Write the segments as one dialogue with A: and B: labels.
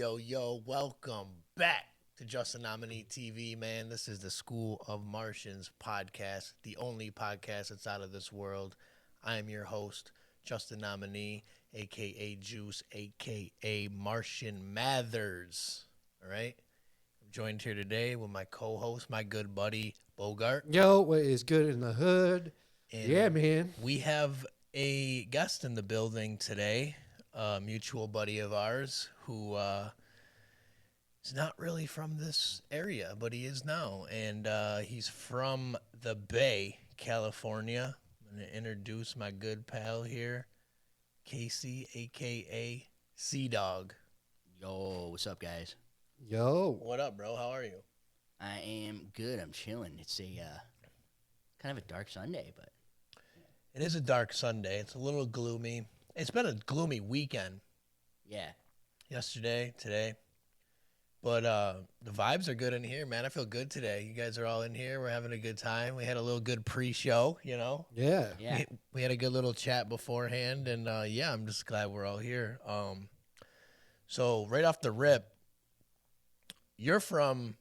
A: Yo, welcome back to Just a Nominee TV, man. This is the School of Martians podcast, the only podcast that's out of this world. I am your host, Just a Nominee, aka Juice, aka Martian Mathers. All right? I'm joined here today with my co host, my good buddy, Bogart.
B: Yo, what is good in the hood?
A: And
B: Yeah, man.
A: we have a guest in the building today, a mutual buddy of ours who is not really from this area, but he is now. And he's from the Bay, California. I'm going to introduce my good pal here, Casey, a.k.a. C-Dogg.
C: Yo, what's up, guys?
B: Yo.
A: What up, bro? How are you?
C: I am good. I'm chilling. It's a kind of a dark Sunday, but
A: It is a dark Sunday. It's a little gloomy. It's been a gloomy weekend.
C: yeah.
A: Yesterday, today. But the vibes are good in here, man. I feel good today. You guys are all in here. We're having a good time. We had a little good pre-show, you know.
B: Yeah.
C: Yeah.
A: We had a good little chat beforehand, and yeah, I'm just glad we're all here. So right off the rip, you're from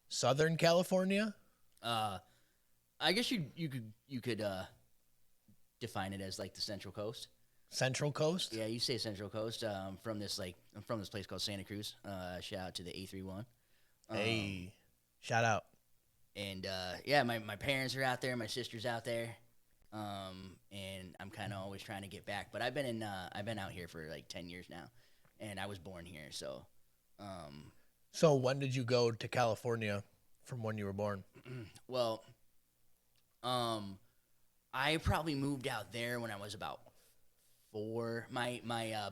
A: Southern California?
C: I guess you could define it as like the Central Coast.
A: Central Coast?
C: Yeah, you say Central Coast. I'm from this place called Santa Cruz. Shout out to the A31.
A: Hey, shout out.
C: And yeah, my parents are out there, my sister's out there. And I'm kind of always trying to get back, but I've been out here for like 10 years now, and I was born here, so
A: So when did you go to California from when you were born?
C: well, I probably moved out there when I was about 4. My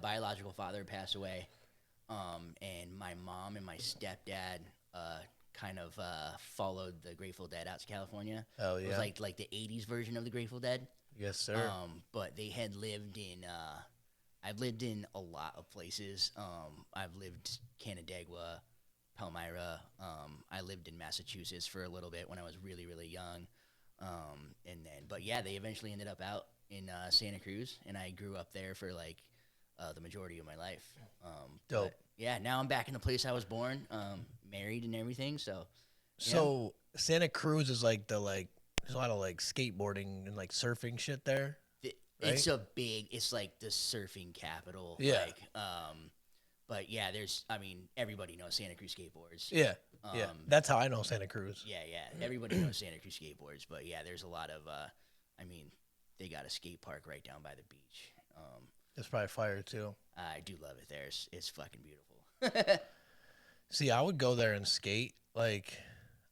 C: biological father passed away, and my mom and my stepdad kind of followed the Grateful Dead out to California.
A: Hell
C: It
A: yeah.
C: was like the '80s version of the Grateful Dead.
A: Yes, sir.
C: But they had lived in. I've lived in a lot of places. I've lived Canandaigua, Palmyra. I lived in Massachusetts for a little bit when I was really, really young. But yeah, they eventually ended up out in Santa Cruz, and I grew up there for like the majority of my life.
A: Dope.
C: But yeah, now I'm back in the place I was born, married and everything. So
A: So Santa Cruz is there's a lot of like skateboarding and like surfing shit there.
C: it's it's like the surfing capital.
A: Yeah.
C: But yeah, everybody knows Santa Cruz skateboards.
A: Yeah. Yeah. That's how I know Santa Cruz.
C: Yeah, everybody knows Santa Cruz skateboards, but yeah, there's a lot of, they got a skate park right down by the beach.
A: It's probably fire too.
C: I do love it there. It's fucking beautiful.
A: See, I would go there and skate. Like,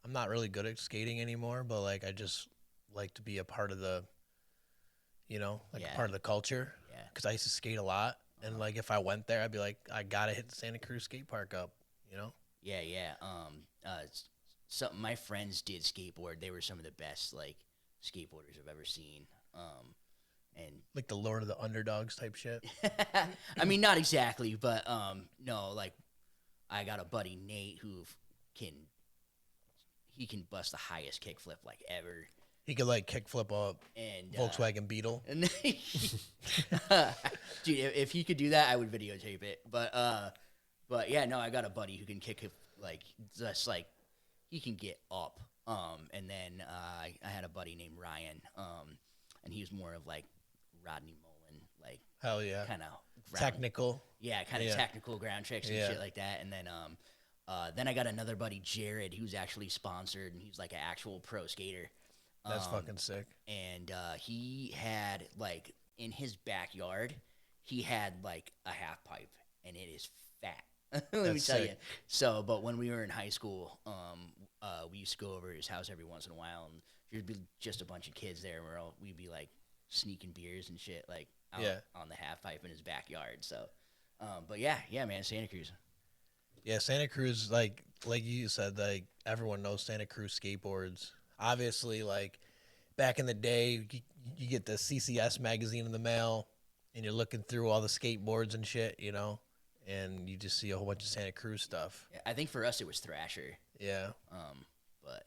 A: I'm not really good at skating anymore, but like I just like to be a part of the, a
C: Yeah.
A: part of the culture.
C: Yeah.
A: Because I used to skate a lot, and like if I went there, I'd be like, I gotta hit the Santa Cruz skate park up.
C: Yeah. My friends did skateboard. They were some of the best like skateboarders I've ever seen. And
A: Like the Lord of the Underdogs type shit.
C: I mean, not exactly, but no, like I got a buddy Nate who can bust the highest kickflip like ever.
A: He could like kickflip a
C: And
A: Volkswagen Beetle.
C: and dude, if he could do that, I would videotape it. But yeah, no, I got a buddy who can kick it like just like he can get up. And then I had a buddy named Ryan. And he was more of like Rodney Mullen, like
A: Hell yeah.
C: kind of
A: Technical.
C: Yeah, kind of
A: Yeah.
C: technical ground tricks and
A: Yeah.
C: shit like that. And then I got another buddy, Jared, who's actually sponsored, and he's like an actual pro skater.
A: That's fucking sick.
C: And he had like in his backyard, he had like a half pipe, and it is fat. Let me
A: That's
C: tell you.
A: sick.
C: So, but when we were in high school, we used to go over to his house every once in a while, and there'd be just a bunch of kids there, and we'd be like sneaking beers and shit, like out
A: Yeah.
C: on the half pipe in his backyard. So, but yeah, man, Santa Cruz.
A: Yeah, Santa Cruz, like you said, like everyone knows Santa Cruz skateboards. Obviously, like back in the day, you get the CCS magazine in the mail, and you're looking through all the skateboards and shit, and you just see a whole bunch of Santa Cruz stuff.
C: Yeah, I think for us it was Thrasher.
A: Yeah,
C: But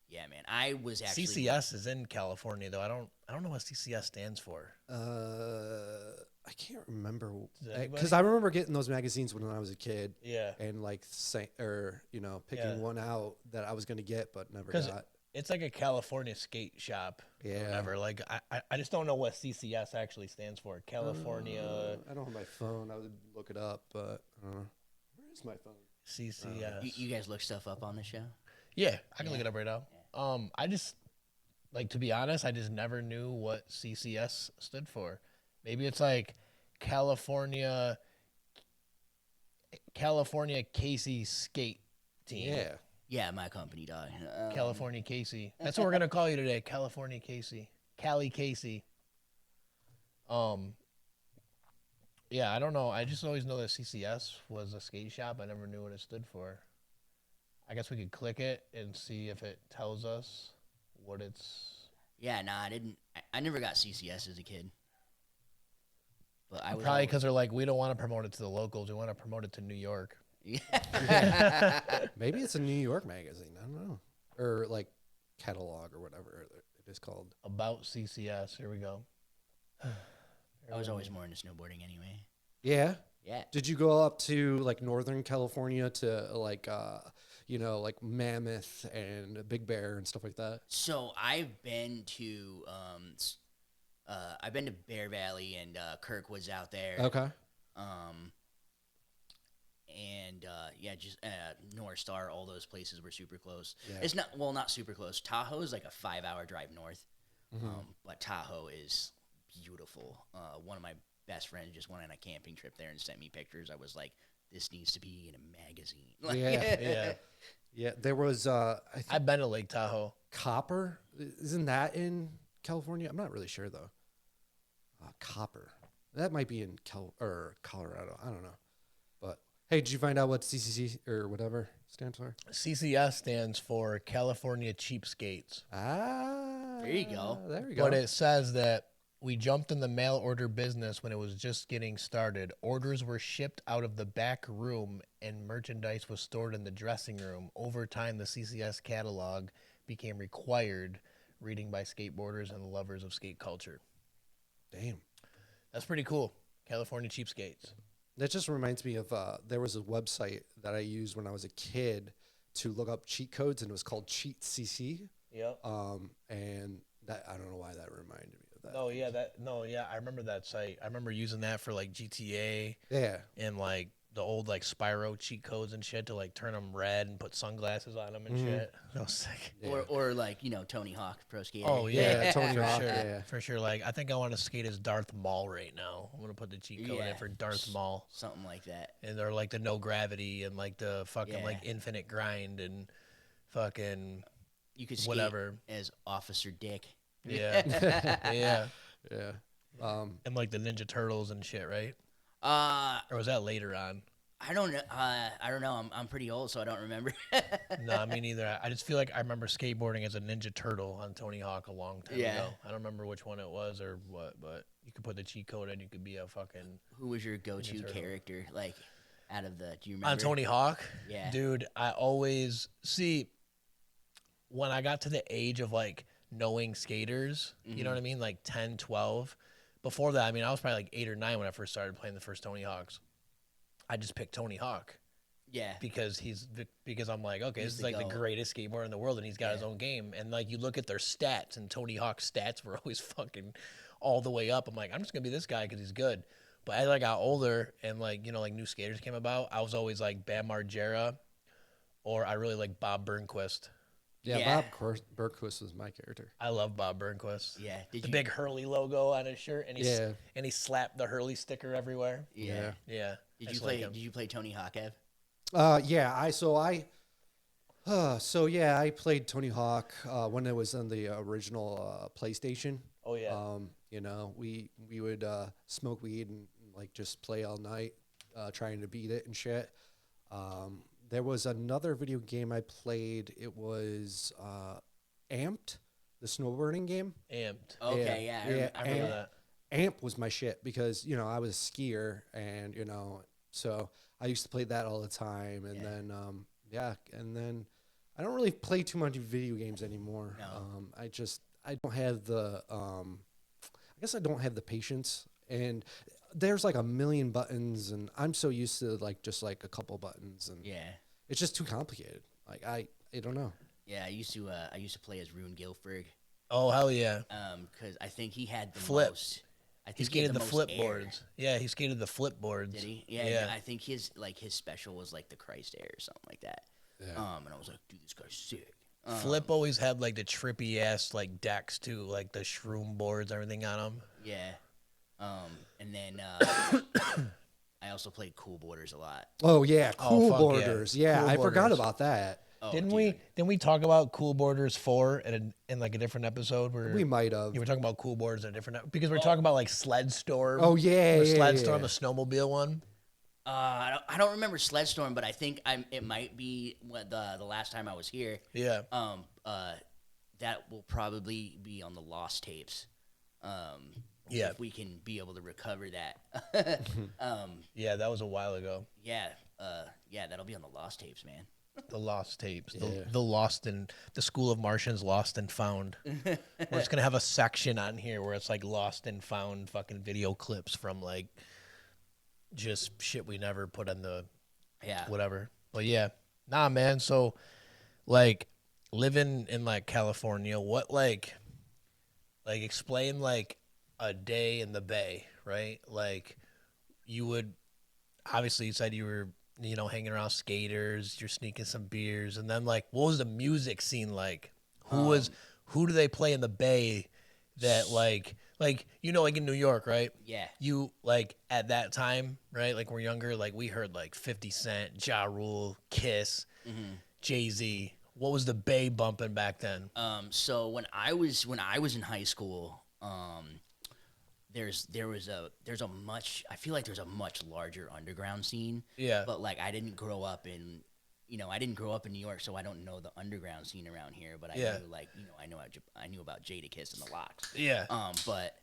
C: yeah, man, I was actually
A: CCS is in California though. I don't know what CCS stands for.
B: I can't remember
A: Does anybody?
B: because I remember getting those magazines when I was a kid
A: Yeah.
B: and like picking
A: Yeah.
B: one out that I was gonna get but never
A: 'Cause
B: got.
A: It's like a California skate shop. Or
B: Yeah.
A: whatever. Like I just don't know what CCS actually stands for. California
B: I don't have my phone. I would look it up, but where is my phone?
A: CCS.
C: You guys look stuff up on the show?
A: Yeah, I can look
C: Yeah.
A: it up right now. I just like, to be honest, I just never knew what CCS stood for. Maybe it's like California Casey Skate Team.
B: Yeah.
C: Yeah, my company, dog.
A: California Casey. That's what we're gonna call you today, California Casey. Cali Casey. Yeah, I don't know. I just always know that CCS was a skate shop. I never knew what it stood for. I guess we could click it and see if it tells us what it's.
C: Yeah, nah, I didn't. I never got CCS as a kid. But I was
A: Probably because they're like, we don't want to promote it to the locals. We want to promote it to New York.
B: Maybe it's a New York magazine. I don't know. Or like catalog or whatever it is called.
A: About CCS. Here we go.
C: I was always more into snowboarding anyway.
B: Yeah.
C: Yeah.
B: Did you go up to like Northern California to like like Mammoth and Big Bear and stuff like that?
C: So I've been to Bear Valley and Kirkwood's out there.
B: Okay.
C: And just North Star. All those places were super close.
B: Yeah.
C: It's not super close. Tahoe is like a 5-hour drive north, but Tahoe is beautiful. One of my best friends just went on a camping trip there and sent me pictures. I was like, this needs to be in a magazine. Like,
A: Yeah.
B: Yeah. There was
A: I've been to Lake Tahoe.
B: Copper. Isn't that in California? I'm not really sure though. Copper. That might be in Colorado. I don't know. But hey, did you find out what CCC or whatever stands for?
A: CCS stands for California Cheapskates.
B: Ah.
C: There you go.
B: There we go.
A: But it says that we jumped in the mail order business when it was just getting started. Orders were shipped out of the back room and merchandise was stored in the dressing room. Over time, the CCS catalog became required reading by skateboarders and lovers of skate culture.
B: Damn.
A: That's pretty cool. California Cheapskates.
B: That just reminds me of there was a website that I used when I was a kid to look up cheat codes, and it was called Cheat CC.
A: Yep.
B: And that I don't know why that reminded me of that.
A: I remember that site. I remember using that for like GTA
B: Yeah.
A: and like the old like Spyro cheat codes and shit to like turn them red and put sunglasses on them and shit. That was sick.
B: Yeah.
C: Or like Tony Hawk Pro Skater.
A: Oh yeah,
B: Tony
A: for
B: Hawk,
A: sure,
B: yeah.
A: for sure. Like I think I want to skate as Darth Maul right now. I'm gonna put the cheat code in
C: Yeah.
A: for Darth Maul,
C: Something like that.
A: and they're like the no gravity and like the fucking
C: Yeah.
A: like infinite grind and fucking
C: You could skate
A: whatever.
C: as Officer Dick.
A: Yeah, yeah,
B: Yeah.
A: and like the Ninja Turtles and shit, right? Or was that later on?
C: I don't know. I don't know. I'm pretty old, so I don't remember.
A: No, me neither. I just feel like I remember skateboarding as a Ninja Turtle on Tony Hawk a long time
C: Yeah.
A: ago. I don't remember which one it was or what, but you could put the cheat code in. You could be a fucking
C: Who was your go-to
A: Turtle.
C: character? Like, out of the, do you remember?
A: on Tony Hawk.
C: Yeah.
A: Dude, I always see when I got to the age of like knowing skaters, you know what I mean? Like 10, 12. Before that, I mean, I was probably like 8 or 9 when I first started playing the first Tony Hawks. I just picked Tony Hawk
C: Yeah.
A: because I'm like, okay,
C: He's
A: this is
C: the
A: like the
C: GOAT.
A: greatest skateboarder in the world, and he's got his
C: Yeah.
A: own game. And like you look at their stats, and Tony Hawk's stats were always fucking all the way up. I'm like, I'm just gonna be this guy because he's good. But as I got older and like like new skaters came about, I was always like Bam Margera, or I really like Bob Burnquist.
B: Yeah.
C: Yeah.
B: Bob Berquist was my character.
A: I love Bob Burnquist.
C: Yeah. Did
A: The
C: you?
A: big Hurley logo on his shirt, and
B: Yeah.
A: he slapped the Hurley sticker everywhere.
C: Yeah.
A: Yeah.
C: Did
A: I
C: you
A: just like
C: play?
A: him.
C: Did you play Tony Hawk, Ev?
B: Yeah. I played Tony Hawk when it was on the original PlayStation.
A: Oh yeah.
B: We would smoke weed and like just play all night, trying to beat it and shit. There was another video game I played. It was Amped, the snowboarding game.
A: Amped.
C: Okay. Yeah.
A: I remember that.
B: Amp was my shit because I was a skier and so I used to play that all the time. And then and then I don't really play too much video games anymore.
C: No.
B: I don't have the I guess I don't have the patience. And there's like a million buttons, and I'm so used to like just like a couple buttons, and
C: Yeah.
B: it's just too complicated. Like I don't know.
C: Yeah, I used to play as Rune Gilfberg,
A: Oh hell yeah!
C: because I think he had the
A: Flip.
C: most. I
A: He
C: think he had
A: skated the
C: most
A: flip
C: air.
A: boards. Yeah, he skated the flip boards.
C: Did he? Yeah,
A: Yeah.
C: I think his special was like the Christ air or something like that.
B: Yeah.
C: And I was like, dude, this guy's sick.
A: Flip always had like the trippy ass like decks too, like the shroom boards, everything on them.
C: Yeah. And then I also played Cool Borders a lot.
B: Oh yeah,
A: Oh,
B: cool
A: fuck yeah.
B: borders. Yeah,
A: Cool
B: I forgot
A: Borders.
B: about that.
C: Oh,
A: Didn't
C: dude.
A: we talk about Cool Borders 4 in like a different episode where
B: We might have.
A: you were talking about Cool Borders in a different because we are talking about like Sled Storm.
B: Oh yeah,
A: the
B: yeah,
A: Sled
B: yeah,
A: Storm,
B: yeah.
A: the snowmobile one.
C: I don't remember Sledstorm, but I think it might be the last time I was here.
A: Yeah.
C: That will probably be on the lost tapes.
A: Yeah.
C: If we can be able to recover that.
A: Yeah, that was a while ago.
C: Yeah, that'll be on the lost tapes, man.
A: The lost tapes.
B: Yeah.
A: The lost and the School of Martians lost and found. We're just gonna have a section on here where it's like lost and found fucking video clips from like just shit we never put on the
C: Yeah.
A: whatever. But yeah. Nah man, so like living in like California, what like explain like a day in the Bay, right? Like you would obviously you said you were hanging around skaters, you're sneaking some beers, and then like what was the music scene like? Who do they play in the Bay that like like in New York, right?
C: Yeah.
A: You like at that time, right? Like we're younger, like we heard like 50 Cent, Ja Rule, Kiss, Jay-Z. What was the Bay bumping back then?
C: So when I was in high school, there's a much I feel like there's a much larger underground scene.
A: Yeah.
C: But like I didn't grow up in New York, so I don't know the underground scene around here. But I
A: Yeah.
C: knew I knew about Jadakiss and the Locks.
A: Yeah.
C: But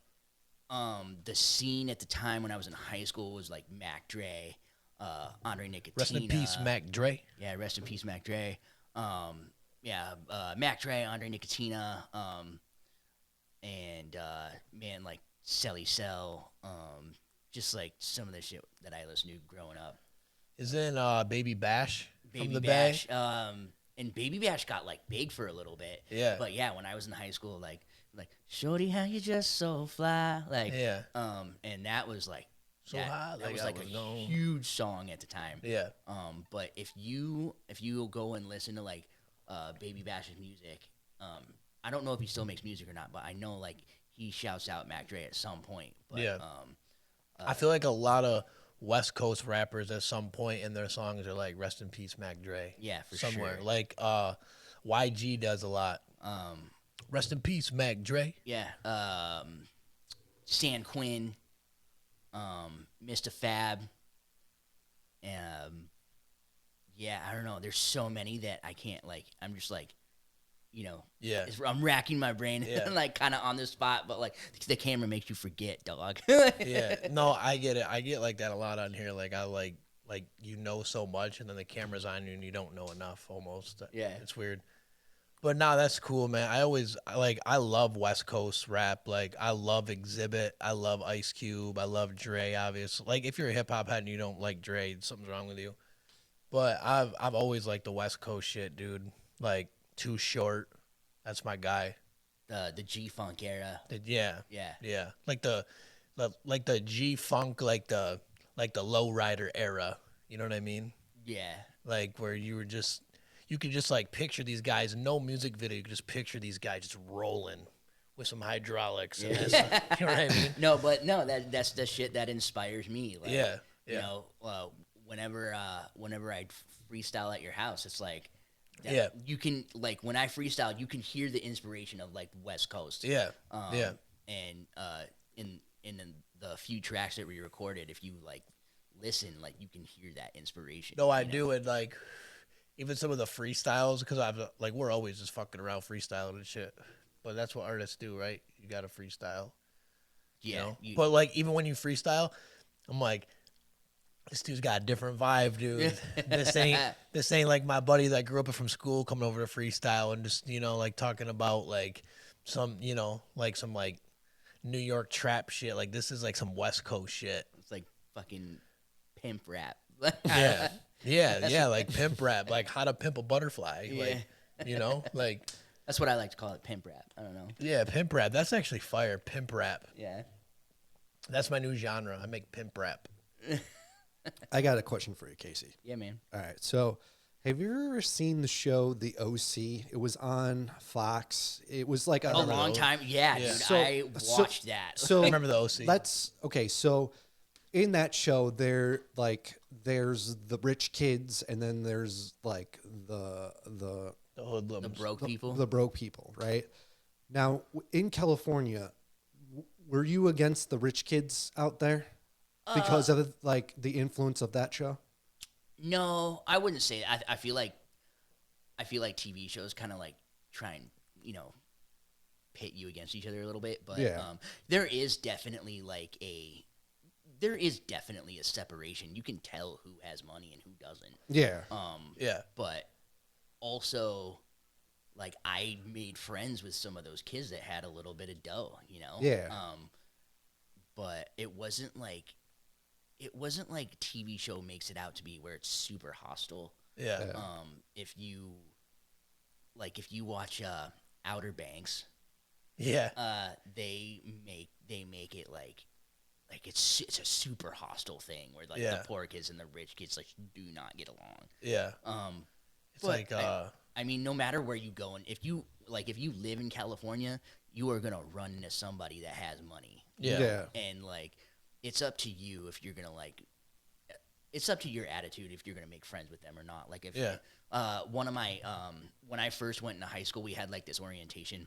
C: the scene at the time when I was in high school was like Mac Dre, Andre Nicotina.
A: Rest in peace, Mac Dre.
C: Yeah, rest in peace, Mac Dre. Mac Dre, Andre Nicotina, and man, like Celly Cell, just like some of the shit that I listened to growing up.
A: Isn't Baby Bash from
C: Baby
A: the
C: Bash,
A: Bay?
C: and Baby Bash got like big for a little bit.
A: Yeah.
C: But yeah, when I was in high school, like Shorty, how you just so fly, like
A: Yeah.
C: and that was like
A: So high,
C: that
A: like
C: was
A: I
C: like
A: was
C: a
A: gone.
C: huge song at the time.
A: Yeah.
C: But if you go and listen to like Baby Bash's music, I don't know if he still makes music or not, but I know like he shouts out Mac Dre at some point. But,
A: Yeah. I feel like a lot of West Coast rappers at some point in their songs are like "Rest in Peace, Mac Dre."
C: Yeah, for
A: somewhere.
C: sure.
A: Like YG does a lot. Rest in peace, Mac Dre.
C: Yeah, San Quinn, Mr. Fab. Yeah, I don't know. There's so many that I can't like. I'm just like,
A: Yeah.
C: I'm racking my brain,
A: Yeah.
C: like kind of on the spot. But like the camera makes you forget, dog.
A: Yeah. No, I get it. I get like that a lot on here. Like I like so much, and then the camera's on you, and you don't know enough. Almost.
C: Yeah.
A: It's weird. But nah, that's cool, man. I love West Coast rap. Like I love Exhibit. I love Ice Cube. I love Dre. Obviously, like if you're a hip hop head and you don't like Dre, something's wrong with you. But I've always liked the West Coast shit, dude. Like Too Short, that's my guy.
C: The G Funk era.
A: Yeah,
C: Yeah.
A: like the G Funk, like the lowrider era. You know what I mean?
C: Yeah.
A: Like where you could just like picture these guys, no music video, you could just picture these guys just rolling with some hydraulics. And this, you know what I mean?
C: No, that's the shit that inspires me. Like,
A: Yeah.
C: You know, whenever I freestyle at your house, it's like,
A: Yeah.
C: you can like when I freestyle, you can hear the inspiration of like West Coast.
A: Yeah. Yeah.
C: And in the few tracks that we recorded, if you like listen, like you can hear that inspiration.
A: No, I
C: you know?
A: do it like even some of the freestyles because we're always just fucking around freestyling and shit. But that's what artists do, right? You got to freestyle.
C: Yeah.
A: But like even when you freestyle, I'm like, this dude's got a different vibe, dude. this ain't like my buddy that grew up from school coming over to freestyle and just like talking about like some like some like New York trap shit. Like this is like some West Coast shit.
C: It's like fucking pimp rap.
A: Yeah, like pimp rap, like how to pimp a butterfly.
C: Yeah.
A: Like, you know, like
C: That's what I like to call it, pimp rap. I don't know.
A: yeah, pimp rap. That's actually fire. Pimp rap.
C: Yeah.
A: That's my new genre. I make pimp rap.
B: I got a question for you, Casey.
C: Yeah, man.
B: All right. So, have you ever seen the show The OC? It was on Fox. It was like
C: A long time. Yeah, dude.
A: So-
C: I watched that.
B: So
A: I remember the OC.
B: Let's okay. So, in that show, there's the rich kids, and then there's like the
A: The hoodlums.
C: the broke people.
B: the broke people, right? Now, in California, were you against the rich kids out there because of like the influence of that show?
C: No, I wouldn't say that. I feel like TV shows kind of like try and pit you against each other a little bit, but
B: Yeah.
C: there is definitely a separation. You can tell who has money and who doesn't.
B: Yeah.
A: Yeah.
C: But also, like, I made friends with some of those kids that had a little bit of dough,
B: Yeah.
C: But it wasn't like TV show makes it out to be where it's super hostile.
A: Yeah.
B: Yeah.
C: If you watch Outer Banks,
A: Yeah.
C: they make it like it's a super hostile thing where like
A: Yeah.
C: the poor kids and the rich kids like do not get along.
A: Yeah. It's
C: But
A: like
C: I mean, no matter where you go, and if you live in California, you are gonna run into somebody that has money.
A: yeah.
C: And like, it's up to you if you're gonna it's up to your attitude if you're gonna make friends with them or not. Like if one of my when I first went into high school, we had like this orientation,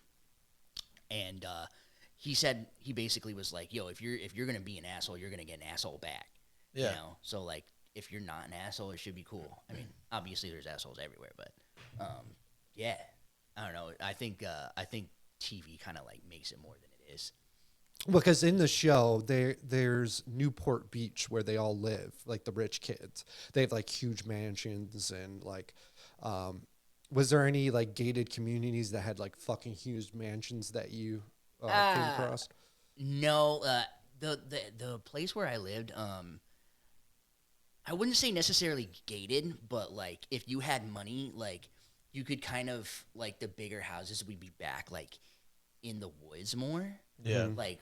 C: and he basically was like, yo, if you're gonna be an asshole, you're gonna get an asshole back.
A: Yeah.
C: So like, if you're not an asshole, it should be cool. I mean, obviously there's assholes everywhere, but yeah, I don't know. I think TV kind of like makes it more than it is.
B: Because in the show, there's Newport Beach where they all live, like the rich kids. They have like huge mansions and like, was there any like gated communities that had like fucking huge mansions that you came across?
C: No, the place where I lived, I wouldn't say necessarily gated, but like if you had money, like you could kind of like the bigger houses would be back like in the woods more.
A: Yeah.
C: Like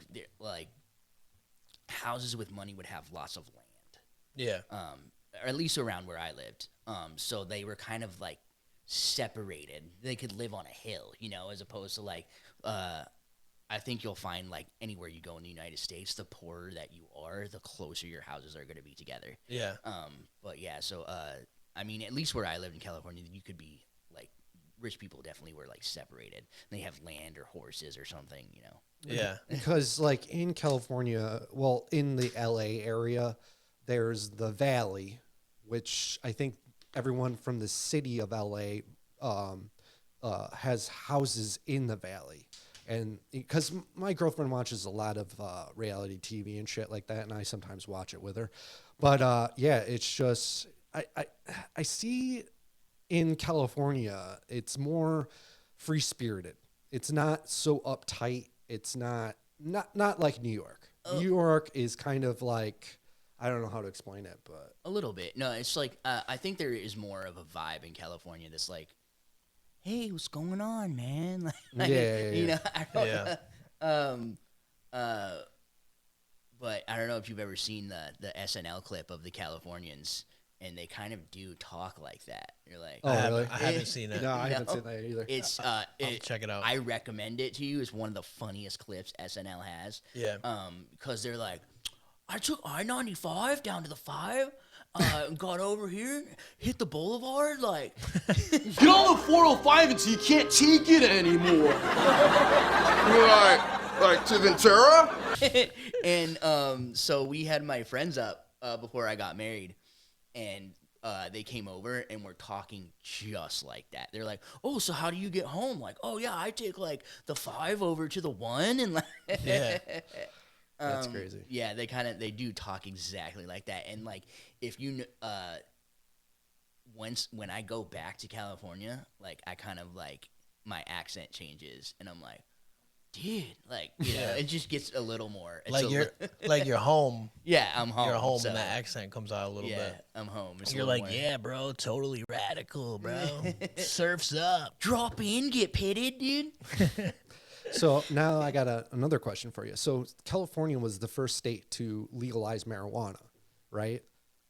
C: houses with money would have lots of land.
A: Yeah.
C: Or at least around where I lived. So they were kind of like separated. They could live on a hill, as opposed to like, I think you'll find like anywhere you go in the United States, the poorer that you are, the closer your houses are going to be together.
A: Yeah.
C: But yeah, so I mean, at least where I lived in California, you could be like, rich people definitely were like separated. They have land or horses or something,
A: Yeah.
B: Because like in California, well, in the LA area, there's the Valley, which I think everyone from the city of LA has houses in the Valley. And because my girlfriend watches a lot of reality TV and shit like that, and I sometimes watch it with her. But yeah, it's just I see in California, it's more free spirited. It's not so uptight. It's not like New York. New York is kind of like, I don't know how to explain it, but
C: a little bit. No, it's like I think there is more of a vibe in California that's like, hey, what's going on, man? Like,
B: Yeah.
C: I don't but I don't know if you've ever seen the SNL clip of the Californians, and they kind of do talk like that. You're like,
B: Oh, really?
A: I haven't seen it.
B: no, I haven't seen that either.
C: it's
A: I'll check it out.
C: I recommend it to you. It's one of the funniest clips SNL has.
A: Yeah.
C: Because they're like, I took I-95 down to the 5, got over here, hit the boulevard, like,
D: Get on the 405 until you can't take it anymore. Like to Ventura?
C: and so we had my friends up before I got married, and they came over and were talking just like that. They're like, oh, so how do you get home? Like, oh yeah, I take like the 5 over to the 1, and like,
A: Yeah.
B: That's crazy.
C: Yeah, they do talk exactly like that. And like, if you when I go back to California, like I kind of like my accent changes, and I'm like, dude, like, you know, it just gets a little more. It's
A: Like you're home.
C: yeah, I'm home.
A: You're home,
C: so,
A: and that accent comes out a little
C: yeah,
A: bit.
C: I'm home. It's a
A: You're
C: little
A: like,
C: more,
A: yeah, bro, totally radical, bro. Surf's up.
C: drop in, get pitted, dude.
B: So now I got another question for you. So California was the first state to legalize marijuana, right?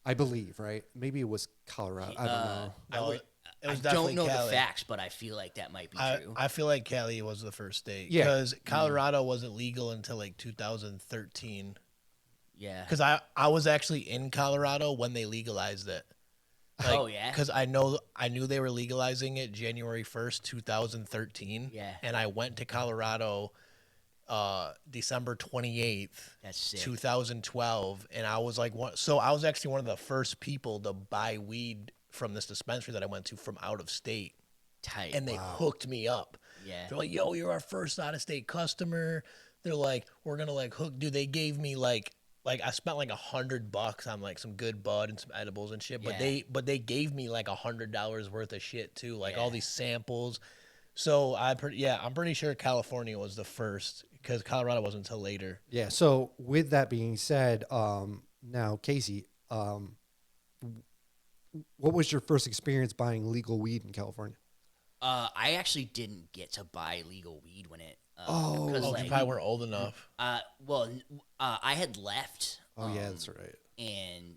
B: I believe, right? Maybe it was Colorado. I don't know.
A: No, it was
C: I
A: definitely
C: don't know
A: Cali.
C: the facts, but I feel like that might be true.
A: I feel like Cali was the first state.
B: Yeah.
A: Because Colorado wasn't legal until like 2013.
C: yeah.
A: Because I was actually in Colorado when they legalized it.
C: Oh, yeah?
A: Because I knew they were legalizing it January 1st, 2013.
C: Yeah.
A: And I went to Colorado December 28th,
C: That's sick.
A: 2012. And I was like, I was actually one of the first people to buy weed from this dispensary that I went to from out of state.
C: Tight.
A: And they hooked me up.
C: yeah.
A: They're like, yo, you're our first out of state customer. They're like, we're gonna like hook. Dude, they gave me like I spent like $100 on like some good bud and some edibles and shit.
C: Yeah.
A: But they gave me like $100 worth of shit too, like all
C: Yeah.
A: these samples. So I'm pretty sure California was the first because Colorado wasn't until later.
B: Yeah. So with that being said, now Casey, what was your first experience buying legal weed in California?
C: I actually didn't get to buy legal weed when it.
B: Oh.
C: because,
A: Oh,
C: like,
A: you probably weren't old enough.
C: I had left.
B: Oh yeah, that's right.
C: And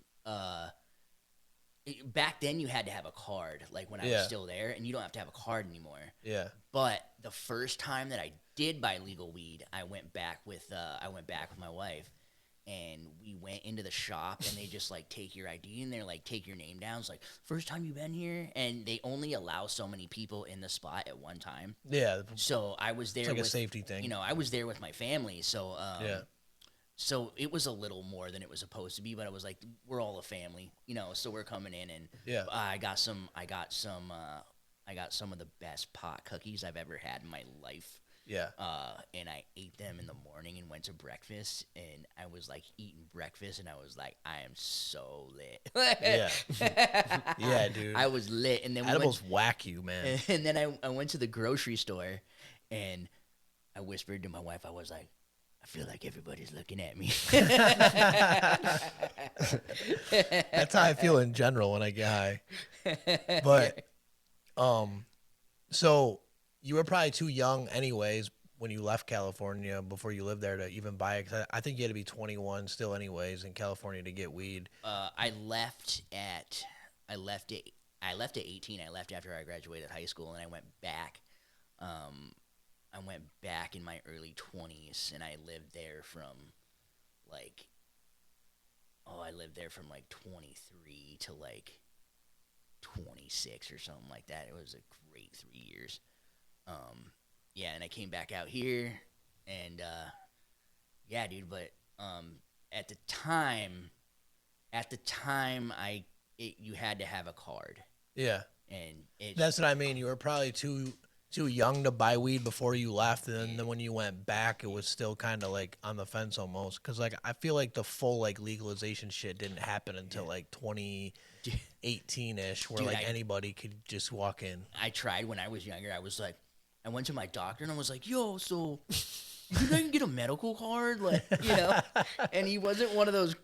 C: back then you had to have a card, like when I was
A: Yeah.
C: still there, and you don't have to have a card anymore.
A: Yeah.
C: But the first time that I did buy legal weed, I went back with my wife, and we went into the shop, and they just like take your ID, and they're like, take your name down. It's like, first time you've been here, and they only allow so many people in the spot at one time.
A: Yeah.
C: So I was there
A: It's like
C: with
A: a safety thing.
C: You know, I was there with my family, so
A: Yeah.
C: So it was a little more than it was supposed to be, but I was like, we're all a family, you know. So we're coming in, and
A: Yeah.
C: I got some of the best pot cookies I've ever had in my life.
A: Yeah.
C: And I ate them in the morning and went to breakfast, and I was like eating breakfast, and I was like, I am so lit.
A: Yeah. Yeah, dude.
C: I was lit, and then
A: Edibles whack you, man.
C: and then I went to the grocery store, and I whispered to my wife, I was like, I feel like everybody's looking at me.
A: That's how I feel in general when I get high. But, so you were probably too young, anyways, when you left California before you lived there to even buy it. 'Cause I think you had to be 21 still, anyways, in California to get weed.
C: I left at 18. I left after I graduated high school, and I went back. I went back in my early 20s, and I lived there from like 23 to like 26 or something like that. It was a great 3 years. Yeah, and I came back out here, and yeah, dude. But at the time, you had to have a card,
A: Yeah.
C: and
A: That's what I mean. You were probably too young to buy weed before you left, and then when you went back, it was still kind of like on the fence almost. Because like I feel like the full like legalization shit didn't happen until like 2018 ish, where
C: Dude,
A: like anybody could just walk in.
C: I tried when I was younger. I was like, I went to my doctor and I was like, yo, so you think I can get a medical card? Like, you know? And he wasn't one of those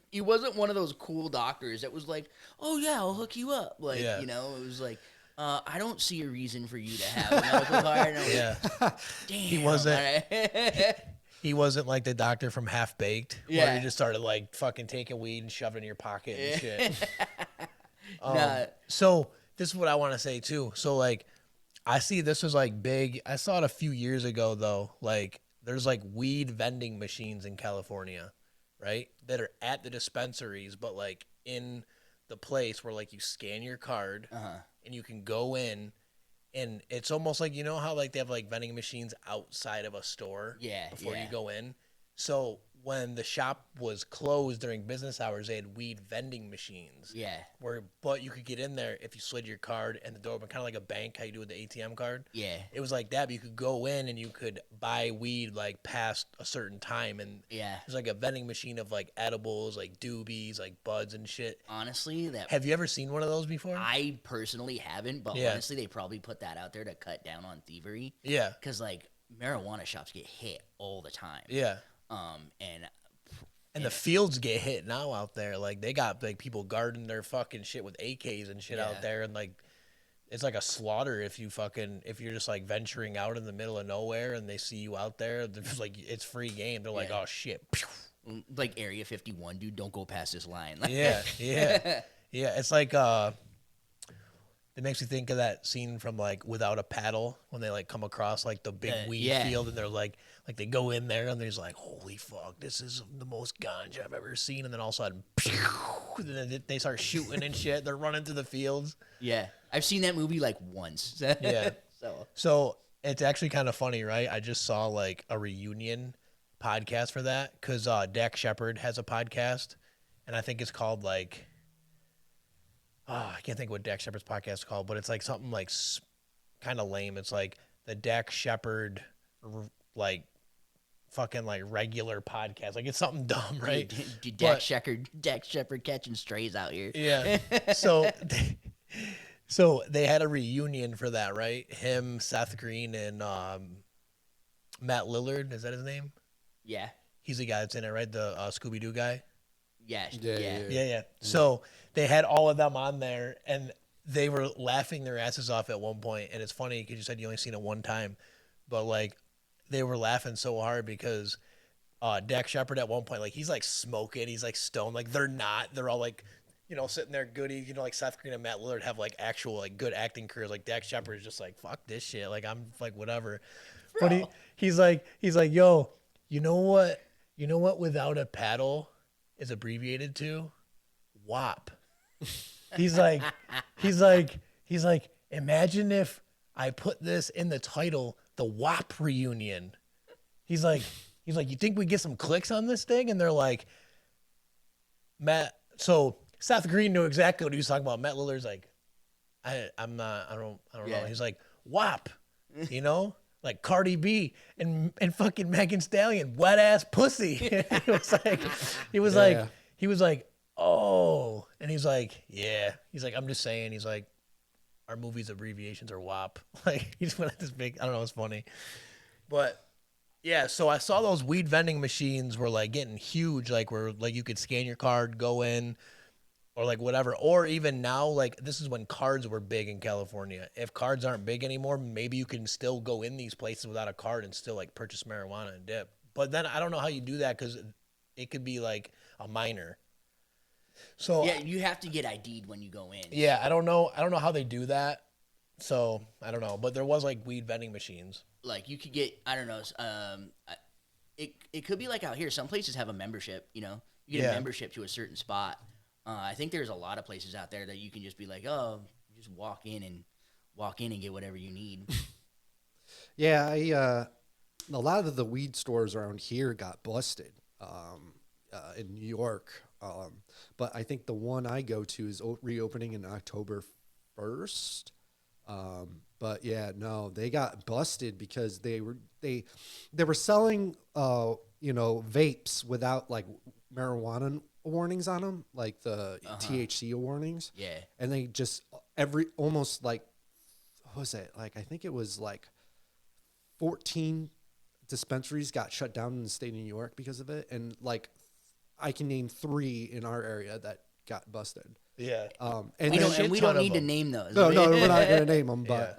C: cool doctors that was like, oh yeah, I'll hook you up. Like,
A: Yeah.
C: you know, it was like, I don't see a reason for you to have a medical card. And I was
A: Yeah.
C: like, damn.
A: He wasn't like the doctor from Half Baked, where
C: Yeah.
A: he just started like fucking taking weed and shoving it in your pocket and shit.
C: Nah.
A: So this is what I want to say too. So like, I see this was like big. I saw it a few years ago though. Like, there's like weed vending machines in California, right? That are at the dispensaries, but like in the place where like you scan your card and you can go in, and it's almost like, you know how like they have like vending machines outside of a store before you go in. So when the shop was closed during business hours, they had weed vending machines.
C: Yeah.
A: But you could get in there if you slid your card and the door open, kind of like a bank, how you do with the ATM card.
C: Yeah.
A: It was like that, but you could go in and you could buy weed like past a certain time, and
C: Yeah.
A: there's like a vending machine of like edibles, like doobies, like buds and shit.
C: Honestly,
A: Have you ever seen one of those before?
C: I personally haven't, but
A: Yeah.
C: honestly, they probably put that out there to cut down on thievery.
A: Yeah.
C: Because, like, marijuana shops get hit all the time.
A: Yeah.
C: And
A: the fields get hit now out there. Like, they got, like, people guarding their fucking shit with AKs and shit out there. And, like, it's like a slaughter if you're just, like, venturing out in the middle of nowhere and they see you out there. Like, it's free game. They're like, oh, shit.
C: Like Area 51, dude, don't go past this line.
A: Yeah. It's like, it makes me think of that scene from, like, Without a Paddle when they, like, come across, like, the big weed field and they're like they go in there and there's like, holy fuck, this is the most ganja I've ever seen. And then all of a sudden, and then they start shooting and shit. They're running through the fields.
C: Yeah. I've seen that movie like once.
A: Yeah. So it's actually kind of funny, right? I just saw like a reunion podcast for that because Dak Shepard has a podcast and I think it's called like, I can't think what Dak Shepard's podcast is called, but it's like something like kind of lame. It's like the Dak Shepard like fucking like regular podcast. Like, it's something dumb, right?
C: Dude, Dak Shepard catching strays out here.
A: Yeah. So they had a reunion for that, right? Him, Seth Green, and Matt Lillard. Is that his name?
C: Yeah.
A: He's the guy that's in it, right? The Scooby-Doo guy?
C: Yeah.
A: So they had all of them on there, and they were laughing their asses off at one point. And it's funny because you said you only seen it one time. But, like, they were laughing so hard because Dak Shepard at one point, like, he's, like, smoking. He's, like, stoned. Like, they're not. They're all, like, you know, sitting there goody. You know, like, Seth Green and Matt Lillard have, like, actual, like, good acting careers. Like, Dak Shepard is just like, fuck this shit. Like, I'm, like, whatever. Bro. But he's like, yo, you know what? Without a Paddle is abbreviated to? WAP. He's like, imagine if I put this in the title, the WAP reunion. He's like, you think we get some clicks on this thing? And they're like, Matt. So Seth Green knew exactly what he was talking about. Matt Lillard's like, I don't know. He's like, WAP, you know, like Cardi B and fucking Megan Stallion, wet ass pussy. he was like, oh, and he's like, yeah. He's like, I'm just saying. He's like, our movie's abbreviations are WAP. Like, he just went at this big, I don't know, it's funny. But yeah, so I saw those weed vending machines were like getting huge, like where like you could scan your card, go in, or like whatever. Or even now, like this is when cards were big in California. If cards aren't big anymore, maybe you can still go in these places without a card and still like purchase marijuana and dip. But then I don't know how you do that because it could be like a minor. So
C: yeah, you have to get ID'd when you go in.
A: Yeah, I don't know how they do that. So I don't know, but there was like weed vending machines.
C: Like you could get, I don't know, it could be like out here. Some places have a membership. You know, you get a membership to a certain spot. I think there's a lot of places out there that you can just be like, oh, just walk in and get whatever you need.
B: Yeah, a lot of the weed stores around here got busted in New York. But I think the one I go to is reopening in October 1st. But yeah, no, they got busted because they were selling vapes without like marijuana warnings on them, like the THC warnings.
C: Yeah.
B: And they just almost like, what was it? Like I think it was like 14 dispensaries got shut down in the state of New York because of it, and like I can name 3 in our area that got busted.
A: Yeah.
C: And we don't need to name those.
B: No, we're not going to name them, but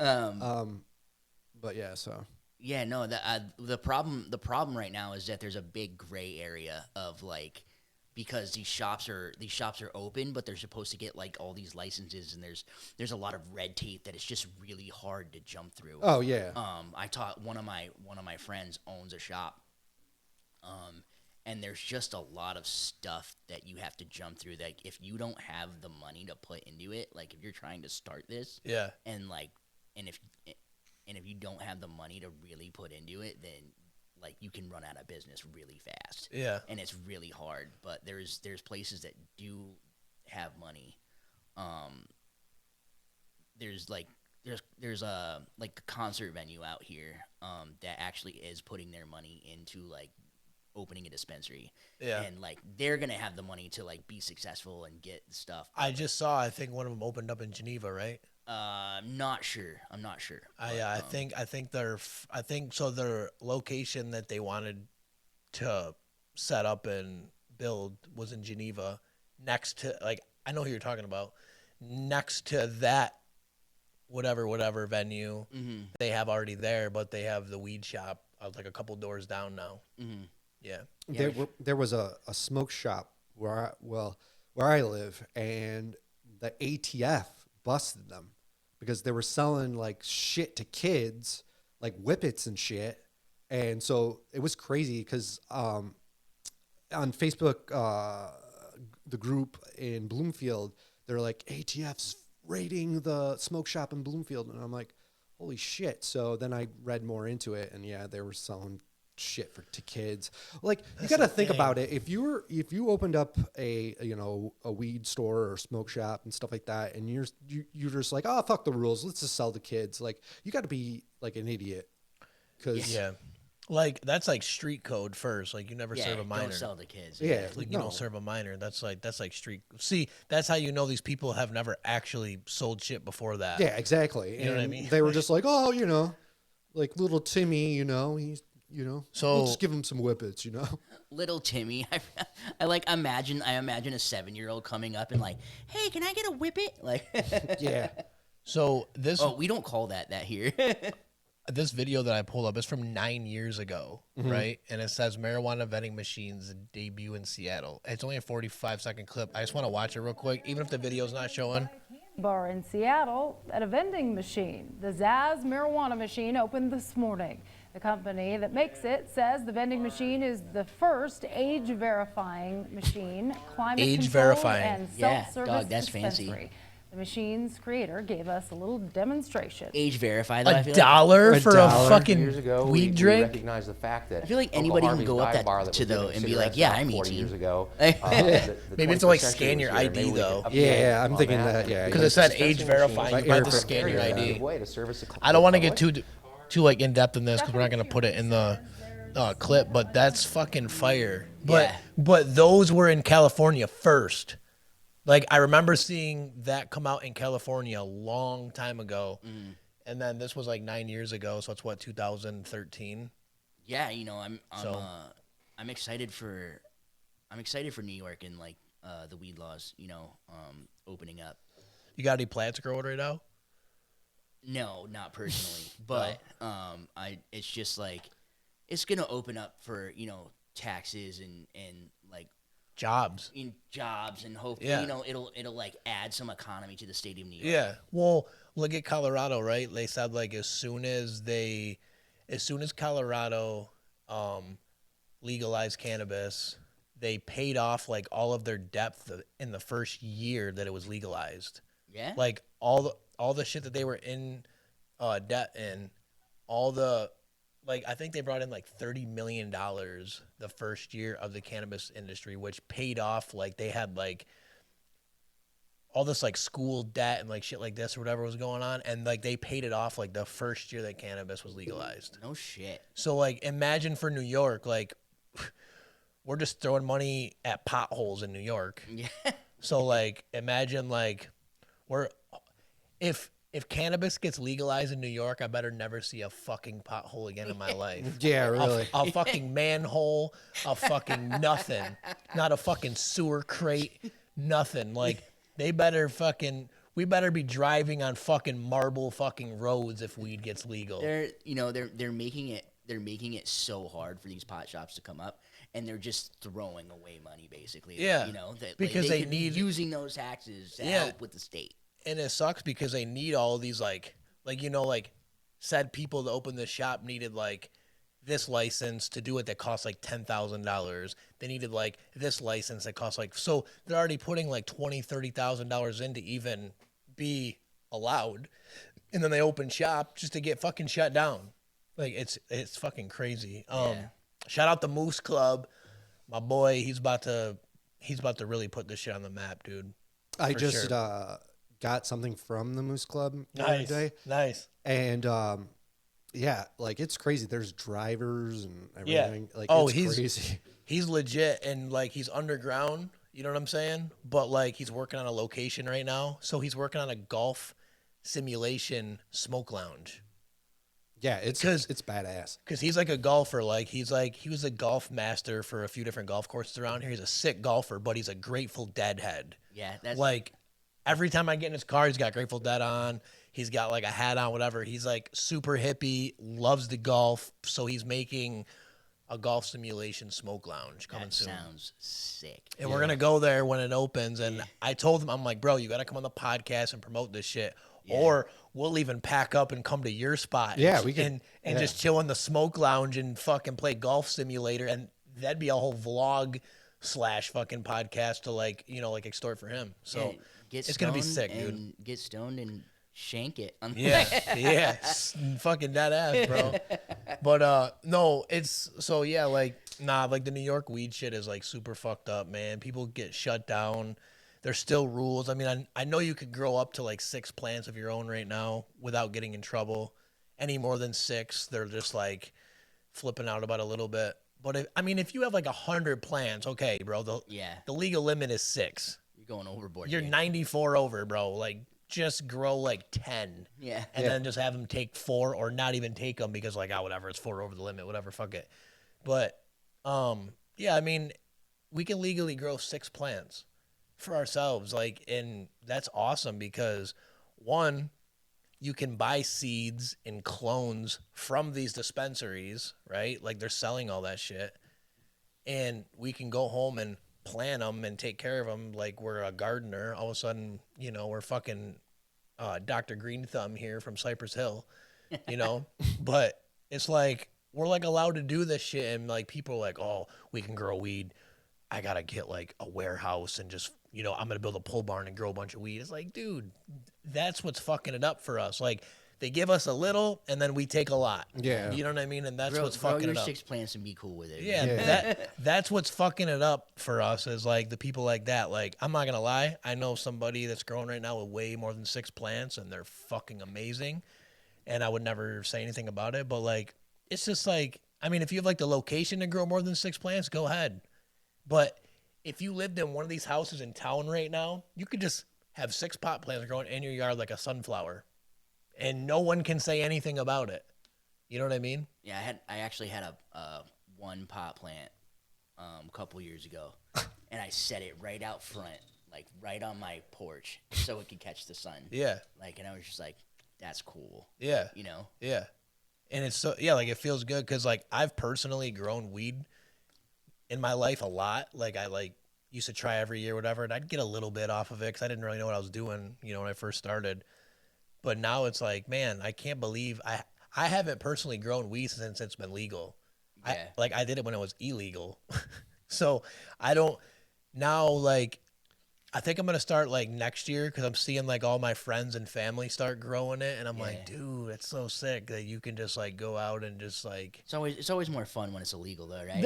C: but
B: yeah, so.
C: Yeah, no, the problem right now is that there's a big gray area of like, because these shops are open, but they're supposed to get like all these licenses, and there's a lot of red tape that it's just really hard to jump through.
B: Oh yeah.
C: I taught one of my friends owns a shop. And there's just a lot of stuff that you have to jump through. Like if you don't have the money to put into it, like if you're trying to start this, and if you don't have the money to really put into it, then like you can run out of business really fast.
A: Yeah,
C: and it's really hard. But there's places that do have money. There's a concert venue out here that actually is putting their money into like opening a dispensary. Yeah. And like they're gonna have the money to like be successful and get stuff.
A: I just saw, I think one of them opened up in Geneva, right?
C: Not sure. I'm not sure.
A: I think so. Their location that they wanted to set up and build was in Geneva, next to like I know who you're talking about, next to that whatever venue they have already there, but they have the weed shop like a couple doors down now. Yeah,
B: There was a smoke shop where I live, and the ATF busted them because they were selling like shit to kids, like whippets and shit. And so it was crazy because on Facebook, the group in Bloomfield, they're like, ATF's raiding the smoke shop in Bloomfield. And I'm like, holy shit. So then I read more into it, and yeah, they were selling shit to kids. Like, you got to think about it. If you opened up a weed store or smoke shop and stuff like that, and you're just like, oh, fuck the rules, let's just sell to kids. Like, you got to be like an idiot. Cause
A: like that's like street code first. Like you never serve a minor.
C: Don't sell to kids.
B: Yeah,
A: Like you don't serve a minor. That's like street. See, that's how you know these people have never actually sold shit before that.
B: Yeah, exactly.
A: You know what I mean?
B: They were just like, oh, like little Timmy, he's,
A: So
B: we'll just give him some whippets,
C: Little Timmy. I imagine a 7-year-old coming up and like, hey, can I get a whippet? Like,
B: Yeah.
A: So this.
C: Oh, we don't call that here.
A: This video that I pulled up is from 9 years ago, right? And it says marijuana vending machines debut in Seattle. It's only a 45-second clip. I just want to watch it real quick, even if the video's not showing.
E: Bar in Seattle at a vending machine. The Zaz marijuana machine opened this morning. The company that makes it says the vending machine is the first age-verifying machine, climate
A: Age-verifying.
E: and
C: Yeah,
E: self-service
C: dog, that's
E: dispensary.
C: fancy.
E: The machine's creator gave us a little demonstration.
C: Age verified. Though, I feel
A: $1
B: like
A: for
B: $1.
A: a fucking
F: Years ago,
A: weed
F: we
A: drink?
F: recognized the fact that
C: I feel like
F: Uncle
C: anybody can
F: Harvey's
C: go up
F: dive bar
C: that
F: that
C: to
F: was
C: though
F: giving
C: and be
F: cigarettes
C: like, yeah,
F: out
C: I'm
F: 40
C: 18.
F: years ago.
A: Maybe it's to, like, scan your ID, though.
B: Yeah, I'm thinking that, yeah.
A: Because it said age verifying. You have to scan your ID. I don't want to get too like in depth in this because we're not gonna put it in the clip, but that's fucking fire. But those were in California first. Like I remember seeing that come out in California a long time ago, and then this was like 9 years ago. So it's what 2013.
C: Yeah, I'm excited for New York and like the weed laws, opening up.
A: You got any plans to grow it right now?
C: No, not personally, but it's just like it's gonna open up for taxes and like
A: Jobs.
C: in jobs and hopefully it'll like add some economy to the state of New York.
A: Yeah. Well, look at Colorado, right? They said like as soon as Colorado legalized cannabis, they paid off like all of their debt in the first year that it was legalized.
C: Yeah.
A: Like all the shit that they were in debt in, I think they brought in like $30 million the first year of the cannabis industry, which paid off. Like they had like all this like school debt and like shit like this or whatever was going on, and like they paid it off like the first year that cannabis was legalized.
C: No shit.
A: So like imagine for New York, like we're just throwing money at potholes in New York.
C: Yeah.
A: So like imagine like if cannabis gets legalized in New York, I better never see a fucking pothole again in my life.
B: Yeah, really.
A: A fucking manhole, a fucking nothing. Not a fucking sewer crate, nothing. Like we better be driving on fucking marble fucking roads if weed gets legal.
C: They're making it so hard for these pot shops to come up, and they're just throwing away money basically.
A: Yeah. Because they
C: could be
A: need
C: using those taxes to help with the state.
A: And it sucks because they need all these like said people to open this shop needed like this license to do it that costs like $10,000. They needed like this license that costs like, so they're already putting like $20,000-$30,000 in to even be allowed, and then they open shop just to get fucking shut down. Like it's fucking crazy. Shout out the Moose Club, my boy. He's about to really put this shit on the map, dude.
B: I
A: For
B: just
A: sure.
B: got something from the Moose Club the other day.
A: Nice.
B: And yeah, like it's crazy. There's drivers and everything.
A: Yeah.
B: Like
A: he's
B: crazy.
A: He's legit, and like he's underground. You know what I'm saying? But like he's working on a location right now. So he's working on a golf simulation smoke lounge.
B: Yeah, it's badass.
A: Because he's like a golfer. Like he was a golf master for a few different golf courses around here. He's a sick golfer, but he's a Grateful Dead head.
C: Yeah, that's
A: Like every time I get in his car, he's got Grateful Dead on. He's got like a hat on, whatever. He's like super hippie, loves the golf. So he's making a golf simulation smoke lounge coming
C: that
A: soon.
C: sounds sick.
A: And we're going to go there when it opens. And I told him, I'm like, bro, you got to come on the podcast and promote this shit.
C: Yeah.
A: Or we'll even pack up and come to your spot.
B: Yeah, we can.
A: And just chill in the smoke lounge and fucking play golf simulator. And that'd be a whole vlog / fucking podcast to like, like extort for him. So
C: Get
A: it's going to be
C: stoned
A: sick, dude.
C: and get stoned and shank it.
A: Yeah, yeah, fucking dead ass, bro. But no, it's so yeah, like like the New York weed shit is like super fucked up, man. People get shut down. There's still rules. I mean, I know you could grow up to like 6 plants of your own right now without getting in trouble. Any more than 6, they're just like flipping out about a little bit. But if you have like 100 plants, okay, bro. The legal limit is 6.
C: You're going overboard.
A: You're 94 over, bro. Like, just grow like 10.
C: Yeah.
A: And then just have them take 4 or not even take them because like, whatever, it's 4 over the limit, whatever, fuck it. But, yeah, I mean, we can legally grow 6 plants for ourselves. Like, and that's awesome because 1, you can buy seeds and clones from these dispensaries, right? Like they're selling all that shit. And we can go home and plant them and take care of them like we're a gardener. All of a sudden, we're fucking Dr. Green Thumb here from Cypress Hill, But it's like we're like allowed to do this shit, and like people are like, oh, we can grow weed. I gotta get like a warehouse and just I'm gonna build a pole barn and grow a bunch of weed. It's like, dude, that's what's fucking it up for us. Like they give us a little and then we take a lot.
B: Yeah.
A: You know what I mean? And that's
C: grow
A: what's fucking
C: your
A: it up.
C: 6 plants and be cool with it.
A: Yeah, that's what's fucking it up for us is like the people like that. Like, I'm not gonna lie, I know somebody that's growing right now with way more than 6 plants and they're fucking amazing. And I would never say anything about it, but like it's just like, if you have like the location to grow more than 6 plants, go ahead. But if you lived in one of these houses in town right now, you could just have 6 pot plants growing in your yard like a sunflower. And no one can say anything about it. You know what I mean?
C: Yeah, I actually had a 1 pot plant a couple years ago, and I set it right out front, like right on my porch, so it could catch the sun.
A: Yeah.
C: Like, and I was just like, that's cool.
A: Yeah.
C: Yeah.
A: And it's so like it feels good because like I've personally grown weed in my life a lot. Like I used to try every year, whatever, and I'd get a little bit off of it because I didn't really know what I was doing, when I first started. But now it's like, man, I can't believe I haven't personally grown weed since it's been legal.
C: Yeah.
A: I did it when it was illegal. So I don't now, like, I think I'm going to start like next year because I'm seeing like all my friends and family start growing it. And I'm like, dude, it's so sick that you can just like go out and just like.
C: It's always more fun when it's illegal though, right?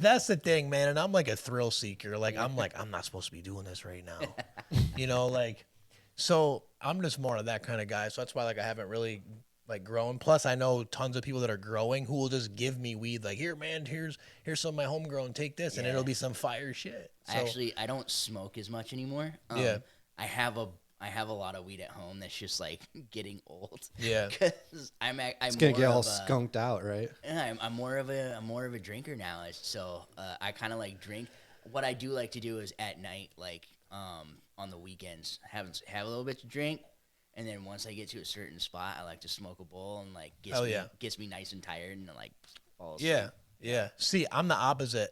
A: That's the thing, man. And I'm like a thrill seeker. Like, I'm not supposed to be doing this right now. Like. So I'm just more of that kind of guy. So that's why like I haven't really like grown. Plus I know tons of people that are growing who will just give me weed. Like, here, man, here's some of my homegrown. Take this, and it'll be some fire shit. So,
C: I don't smoke as much anymore.
A: Yeah.
C: I have a lot of weed at home that's just like getting old.
A: Yeah.
C: Because I'm
B: It's gonna
C: more
B: get all
C: of a-
B: skunked out, right?
C: Yeah, I'm more of a drinker now. So I kind of like drink. What I do like to do is at night, like on the weekends, have a little bit to drink, and then once I get to a certain spot, I like to smoke a bowl and like gets me nice and tired and like fall asleep.
A: Yeah. See, I'm the opposite.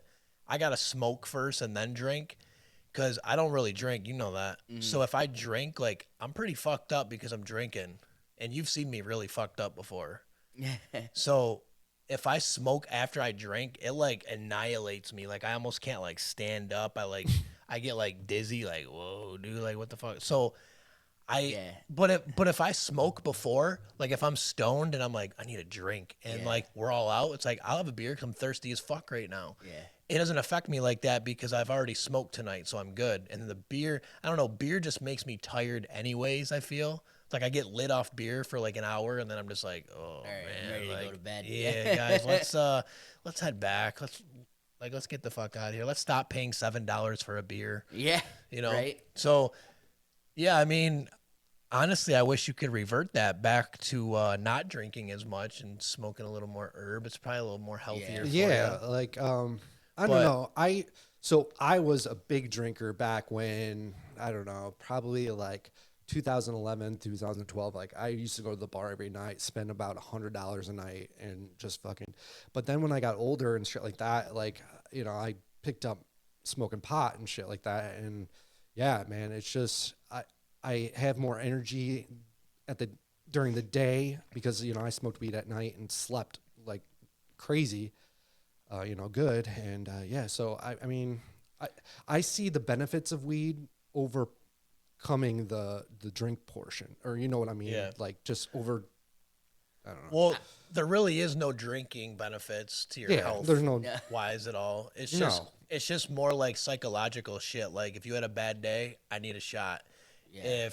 A: I gotta smoke first and then drink because I don't really drink. You know that.
C: Mm-hmm.
A: So if I drink, like I'm pretty fucked up because I'm drinking, and you've seen me really fucked up before. So if I smoke after I drink, it like annihilates me. Like I almost can't like stand up. I get like dizzy. Like, whoa, dude, like what the fuck? So but if I smoke before, like if I'm stoned and I'm like, I need a drink, and like we're all out, it's like I'll have a beer because I'm thirsty as fuck right now.
C: Yeah.
A: It doesn't affect me like that because I've already smoked tonight, so I'm good. And the beer, I don't know, beer just makes me tired anyways, I feel. It's like I get lit off beer for like an hour and then I'm just like, oh
C: All right,
A: man.
C: I'm ready
A: like,
C: to go to bed.
A: Yeah, guys, let's head back. Let's get the fuck out of here. Let's stop paying $7 for a beer.
C: Yeah.
A: You know?
C: Right.
A: So yeah, I mean, Honestly, I wish you could revert that back to not drinking as much and smoking a little more herb. It's probably a little more healthier for
B: Yeah,
A: you.
B: like I don't
A: But
B: know. I was a big drinker back when, I don't know, probably like 2011, 2012. Like I used to go to the bar every night, spend about $100 a night, and just fucking. But then when I got older and shit like that, like I picked up smoking pot and shit like that, and yeah, man, it's just I have more energy at the during the day because I smoked weed at night and slept like crazy, good. And yeah, so I mean, I I see the benefits of weed overcoming the drink portion, or you know what I mean,
A: yeah.
B: like just over. I don't know.
A: Well, there really is no drinking benefits to your
B: Yeah,
A: health
B: there's no.
C: Yeah.
A: wise at all. It's
B: No.
A: just more like psychological shit. Like if you had a bad day, I need a shot.
C: Yeah.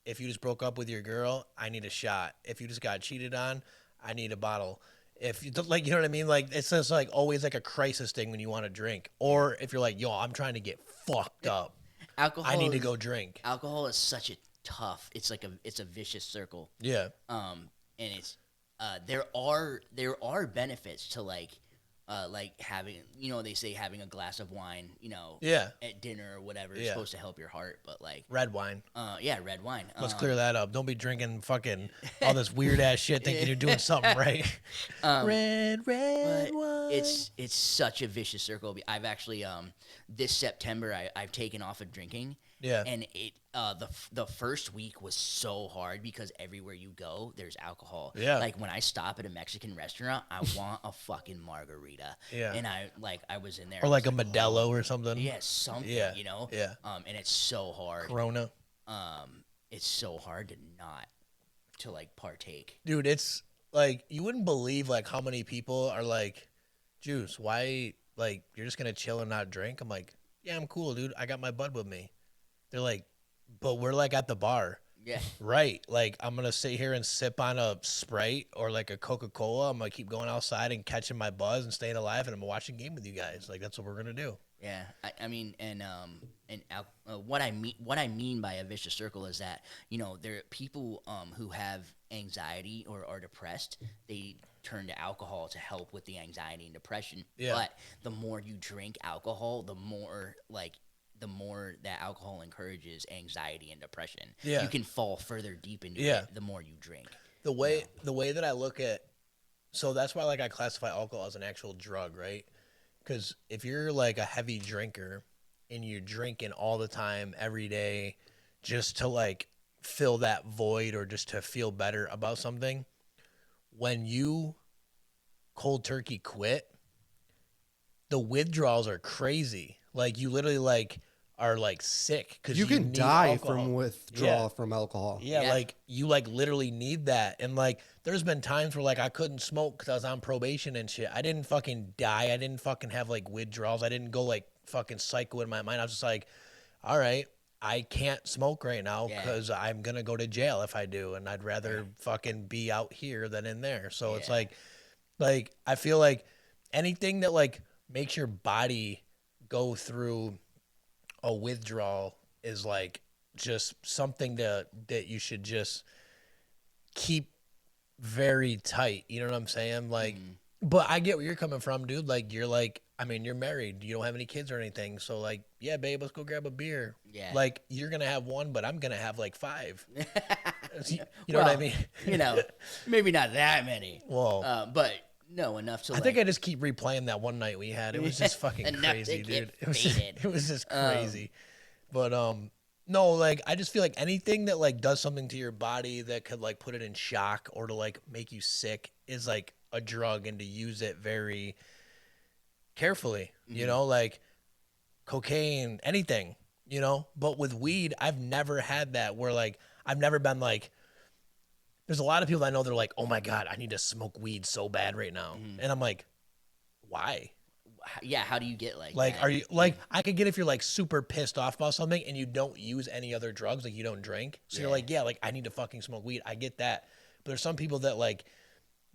A: If you just broke up with your girl, I need a shot. If you just got cheated on, I need a bottle. If you like, you know what I mean? Like it's just like always like a crisis thing when you want to drink. Or if you're like, yo, I'm trying to get fucked up,
C: Alcohol.
A: I need to
C: is-
A: go drink.
C: Alcohol is such a tough. It's like it's a vicious circle.
A: Yeah.
C: And it's there are benefits to like having, they say having a glass of wine,
A: Yeah.
C: at dinner or whatever is
A: Yeah.
C: supposed to help your heart, but like
A: Red wine.
C: yeah, red wine.
A: Let's clear that up. Don't be drinking fucking all this weird ass shit thinking you're doing something right. Red
C: But
A: wine.
C: it's such a vicious circle. I've actually this September I've taken off of drinking.
A: Yeah.
C: And it the first week was so hard because everywhere you go there's alcohol.
A: Yeah.
C: Like when I stop at a Mexican restaurant, I want a fucking margarita.
A: Yeah.
C: And I was in there.
A: Or
C: I
A: like a
C: was
A: Modelo or something.
C: yeah, something,
A: Yeah. Yeah.
C: And it's so hard.
A: Corona.
C: It's so hard to not to like partake.
A: Dude, it's like you wouldn't believe like how many people are like, Juice, why like you're just gonna chill and not drink? I'm like, yeah, I'm cool, dude. I got my bud with me. They're like, but we're like at the bar.
C: Yeah.
A: Right. Like I'm gonna sit here and sip on a Sprite or like a Coca-Cola. I'm gonna keep going outside and catching my buzz and staying alive, and I'm gonna watch a game with you guys. Like that's what we're gonna do.
C: Yeah, I mean, what I mean by a vicious circle is that there are people who have anxiety or are depressed. They turn to alcohol to help with the anxiety and depression.
A: Yeah.
C: But the more you drink alcohol, the more that alcohol encourages anxiety and depression.
A: Yeah.
C: You can fall further deep into
A: Yeah.
C: it the more you drink.
A: The way that I look at, so that's why like I classify alcohol as an actual drug, right? Because if you're like a heavy drinker and you're drinking all the time every day just to like fill that void or just to feel better about something, when you cold turkey quit, the withdrawals are crazy. Like you literally like are like sick because
B: You can
A: need
B: die
A: alcohol.
B: from withdrawal from alcohol.
A: Yeah,
C: Yeah.
A: like you like literally need that. And like there's been times where like I couldn't smoke because I was on probation and shit. I didn't fucking die. I didn't fucking have like withdrawals. I didn't go like fucking psycho in my mind. I was just like, all right, I can't smoke right now
C: Yeah.
A: because I'm gonna go to jail if I do, and I'd rather fucking be out here than in there. So it's
C: Yeah.
A: like I feel like anything that like makes your body go through a withdrawal is like just something that you should just keep very tight. You know what I'm saying? Like, but I get where you're coming from, dude. Like, you're like, I mean, you're married. You don't have any kids or anything. So, like, yeah, babe, let's go grab a beer.
C: Yeah.
A: Like, you're going to have one, but I'm going to have like 5. You know what I
C: Well,
A: mean?
C: Maybe not that many.
A: Well,
C: But no, enough to
A: I think I just keep replaying that one night we had. It was just fucking
C: Enough to
A: crazy,
C: get
A: dude.
C: faded.
A: It was just crazy. But no, like I just feel like anything that like does something to your body that could like put it in shock or to like make you sick is like a drug, and to use it very carefully, you know, like cocaine, anything, you know. But with weed, I've never had that where like I've never been like, there's a lot of people I know they're like, oh my God, I need to smoke weed so bad right now. And I'm like, why?
C: Yeah, how do you get like
A: Like,
C: that?
A: are you like, I could get if you're like super pissed off about something and you don't use any other drugs, like you don't drink. So you're
C: Yeah.
A: like, yeah, like I need to fucking smoke weed. I get that. But there's some people that like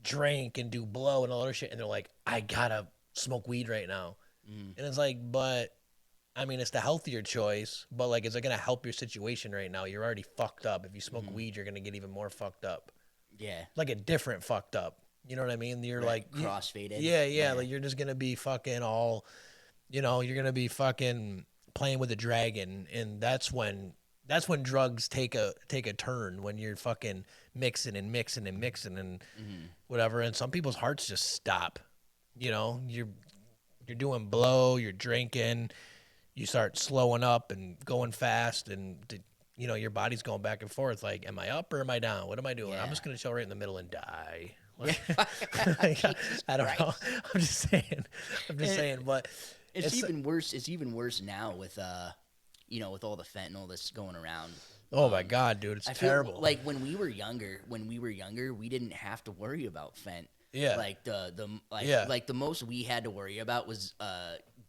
A: drink and do blow and all other shit. And they're like, I gotta smoke weed right now. And it's like, but I mean, it's the healthier choice, but like, is it gonna help your situation right now? You're already fucked up. If you smoke weed, you're gonna get even more fucked up.
C: Yeah.
A: Like a different fucked up. You know what I mean? You're like
C: crossfaded.
A: Yeah. Like you're just gonna be fucking all, you're gonna be fucking playing with a dragon, and that's when drugs take a turn, when you're fucking mixing and whatever, and some people's hearts just stop. You're doing blow, you're drinking, you start slowing up and going fast, and your body's going back and forth. Like, am I up or am I down? What am I doing?
C: Yeah.
A: I'm just gonna chill right in the middle and die. Like, I don't know. I'm just saying. But
C: it's even worse. It's even worse now with with all the fentanyl that's going around.
A: Oh my God, dude, it's terrible.
C: Like when we were younger, we didn't have to worry about fent.
A: Yeah.
C: Like the most we had to worry about was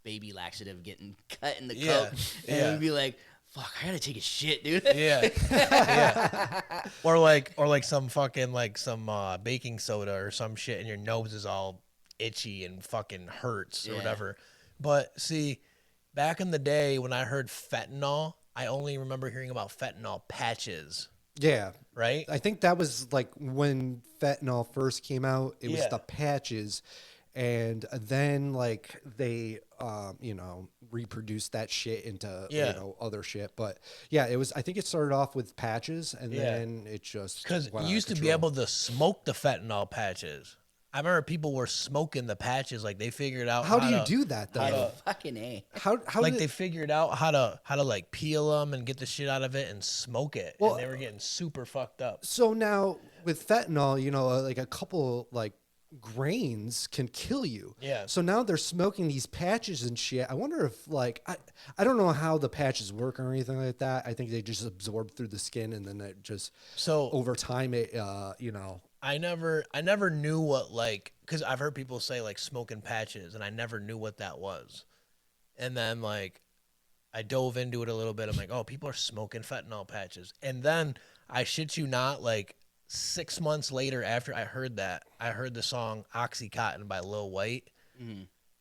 C: baby laxative getting cut in the coke, and we'd be like, "Fuck, I gotta take a shit, dude."
A: Yeah. Or like some fucking some baking soda or some shit, and your nose is all itchy and fucking hurts or whatever. But see, back in the day when I heard fentanyl, I only remember hearing about fentanyl patches.
B: Yeah.
A: Right?
B: I think that was like when fentanyl first came out, it was the patches. And then like they, reproduced that shit into, other shit. But yeah, I think it started off with patches, and then it just,
A: because you used to be able to smoke the fentanyl patches. I remember people were smoking the patches, like they figured out
B: how do you do that though?
C: Fucking A.
B: How
A: like they figured out how to like peel them and get the shit out of it and smoke it. Well, and they were getting super fucked up.
B: So now with fentanyl, like a couple like grains can kill you.
A: Yeah.
B: So now they're smoking these patches and shit. I wonder if I don't know how the patches work or anything like that. I think they just absorb through the skin, and then it just over time it
A: I never knew what, because I've heard people say like smoking patches, and I never knew what that was. And then like I dove into it a little bit. I'm like, oh, people are smoking fentanyl patches. And then I shit you not, like 6 months later after I heard that, I heard the song Oxycontin by Lil White,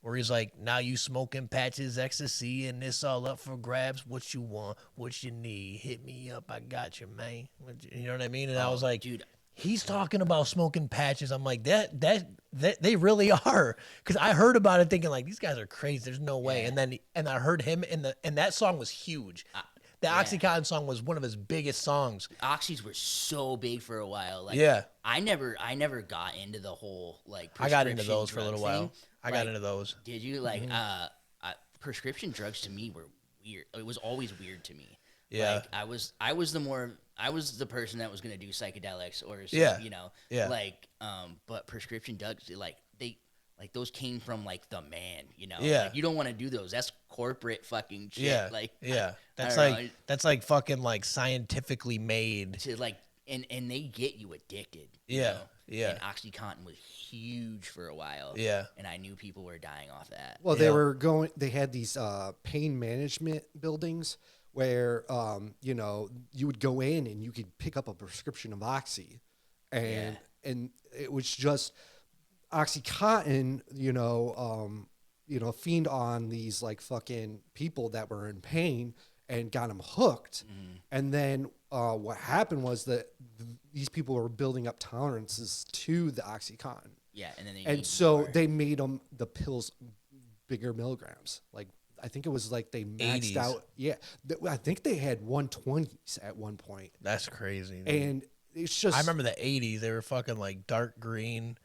A: where he's like, now you smoking patches, ecstasy, and it's all up for grabs. What you want, what you need, hit me up, I got you, man. You know what I mean? And I was like,
C: dude,
A: he's talking about smoking patches. I'm like, that they really are, because I heard about it thinking like, these guys are crazy. There's no way. And I heard him and that song was huge. The Oxycontin song was one of his biggest songs.
C: Oxys were so big for a while. Like, I never got into the whole like.
A: I got into those for a little while.
C: Thing.
A: I got into those.
C: Did you like? Prescription drugs to me were weird. It was always weird to me.
A: Yeah.
C: Like I was the person that was gonna do psychedelics or something, like but prescription drugs, like those came from like the man,
A: Yeah.
C: Like, you don't want to do those. That's corporate fucking shit.
A: That's like fucking like scientifically made
C: to like, and they get you addicted.
A: Yeah.
C: And OxyContin was huge for a while.
A: Yeah.
C: And I knew people were dying off that.
B: Well, they had these pain management buildings where, you would go in and you could pick up a prescription of Oxy, and it was just OxyContin, fiend on these like fucking people that were in pain and got them hooked. And then what happened was that these people were building up tolerances to the OxyContin.
C: Yeah, and then
B: they made them the pills bigger milligrams. Like I think it was like they maxed
A: 80s.
B: out. Yeah, I think they had 120s at one point.
A: That's crazy. Dude.
B: And it's just
A: I remember the 80s. They were fucking like dark green.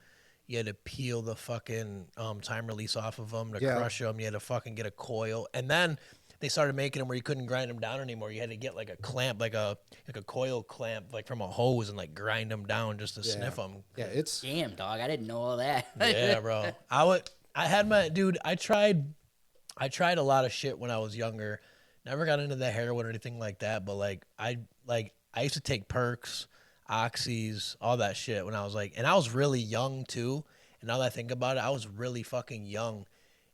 A: You had to peel the fucking time release off of them to crush them. You had to fucking get a coil, and then they started making them where you couldn't grind them down anymore. You had to get like a clamp, like a coil clamp, like from a hose, and like grind them down just to sniff them.
B: Yeah, it's
C: damn, dog. I didn't know all that.
A: Yeah, bro. I tried a lot of shit when I was younger. Never got into the heroin or anything like that, but I used to take perks, oxys, all that shit when I was and I was really young too. And now that I think about it, I was really fucking young.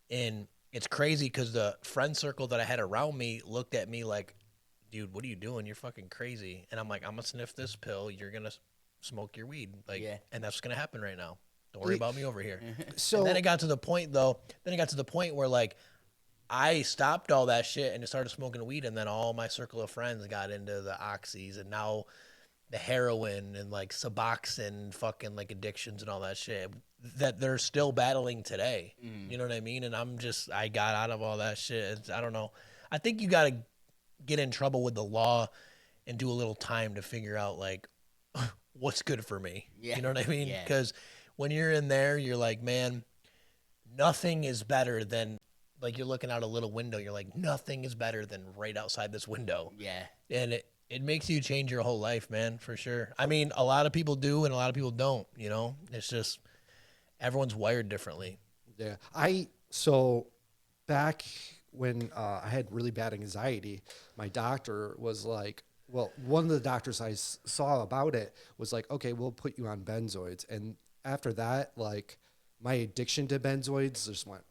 A: And it's crazy because the friend circle that I had around me looked at me like, dude, what are you doing? You're fucking crazy. And I'm like, I'm gonna sniff this pill. You're gonna smoke your weed. And that's what's gonna happen right now. Don't worry about me over here.
B: So
A: and then it got to the point where I stopped all that shit and started smoking weed, and then all my circle of friends got into the oxys, and now the heroin and like Suboxone, fucking like addictions and all that shit that they're still battling today. You know what I mean? And I got out of all that shit. I don't know. I think you got to get in trouble with the law and do a little time to figure out like what's good for me.
C: Yeah.
A: You know what I mean?
C: Yeah.
A: Because when you're in there, you're like, man, nothing is better than, like, you're looking out a little window. You're like, nothing is better than right outside this window.
C: Yeah.
A: And it makes you change your whole life, man, for sure. I mean, a lot of people do and a lot of people don't, you know? It's just everyone's wired differently.
B: Yeah. So back when I had really bad anxiety, my doctor was like, well, one of the doctors I saw about it was like, okay, we'll put you on benzoids. And after that, like, my addiction to benzoids just went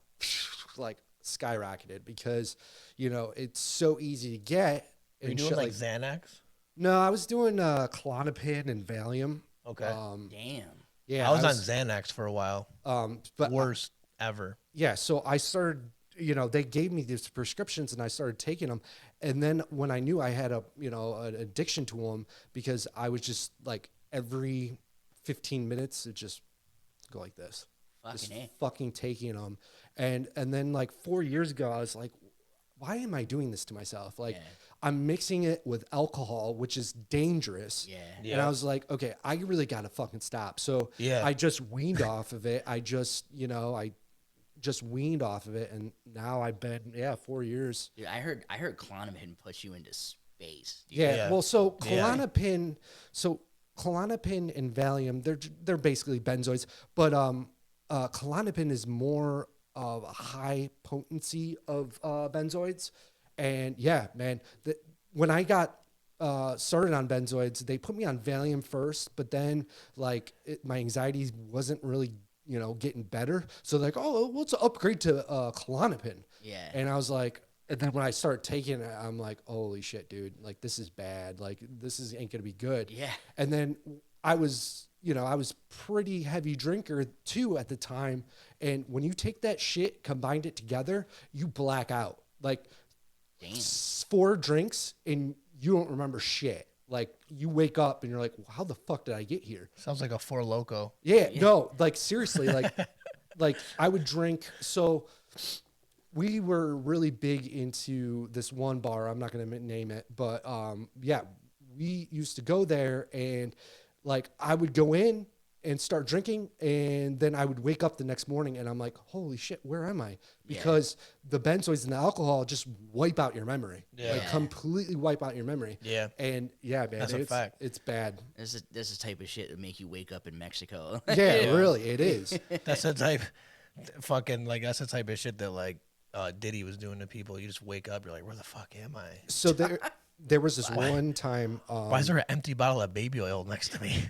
B: like skyrocketed because, you know, it's so easy to get.
A: Are you doing like Xanax?
B: No, I was doing Klonopin and Valium.
A: Okay.
C: Damn.
B: Yeah,
A: I was on Xanax for a while.
B: but
A: Worst ever.
B: yeah, so I started, you know, they gave me these prescriptions and I started taking them. And then when I knew I had an addiction to them, because I was just like every 15 minutes, it just go like this. Just fucking taking them. And then like 4 years ago, I was like, why am I doing this to myself? Like, I'm mixing it with alcohol, which is dangerous.
C: Yeah.
B: And I was like, okay, I really got to fucking stop. So I just weaned off of it. I just weaned off of it. And now I've been, 4 years.
C: Dude, I heard Klonopin puts you into space. Dude.
B: Yeah. Well, so Klonopin, and Valium, they're basically benzoids, but Klonopin is more of a high potency of benzoids. And yeah, man, when I got started on benzoids, they put me on Valium first, but then like my anxiety wasn't really, you know, getting better. So like, oh, let's upgrade to Klonopin.
C: Yeah.
B: And I was like, and then when I started taking it, I'm like, holy shit, dude, like this is bad. Like ain't gonna be good.
C: Yeah.
B: And then I was pretty heavy drinker too at the time. And when you take that shit, combined it together, you black out. Like,
C: damn.
B: 4 drinks and you don't remember shit. Like, you wake up and you're like, well, how the fuck did I get here?
A: Sounds like a Four Loko.
B: Yeah. No, like seriously, like I would drink. So we were really big into this one bar. I'm not going to name it, but we used to go there and like I would go in and start drinking, and then I would wake up the next morning and I'm like, holy shit, where am I? Because the benzoids and the alcohol just wipe out your memory. Like completely wipe out your memory. Yeah. And yeah, man,
A: that's a fact.
B: It's bad.
C: This is the type of shit that make you wake up in Mexico.
B: Yeah, really, it is.
A: That's the type that's the type of shit that like Diddy was doing to people. You just wake up, you're like, where the fuck am I?
B: So there was this one time.
A: Why is there an empty bottle of baby oil next to me?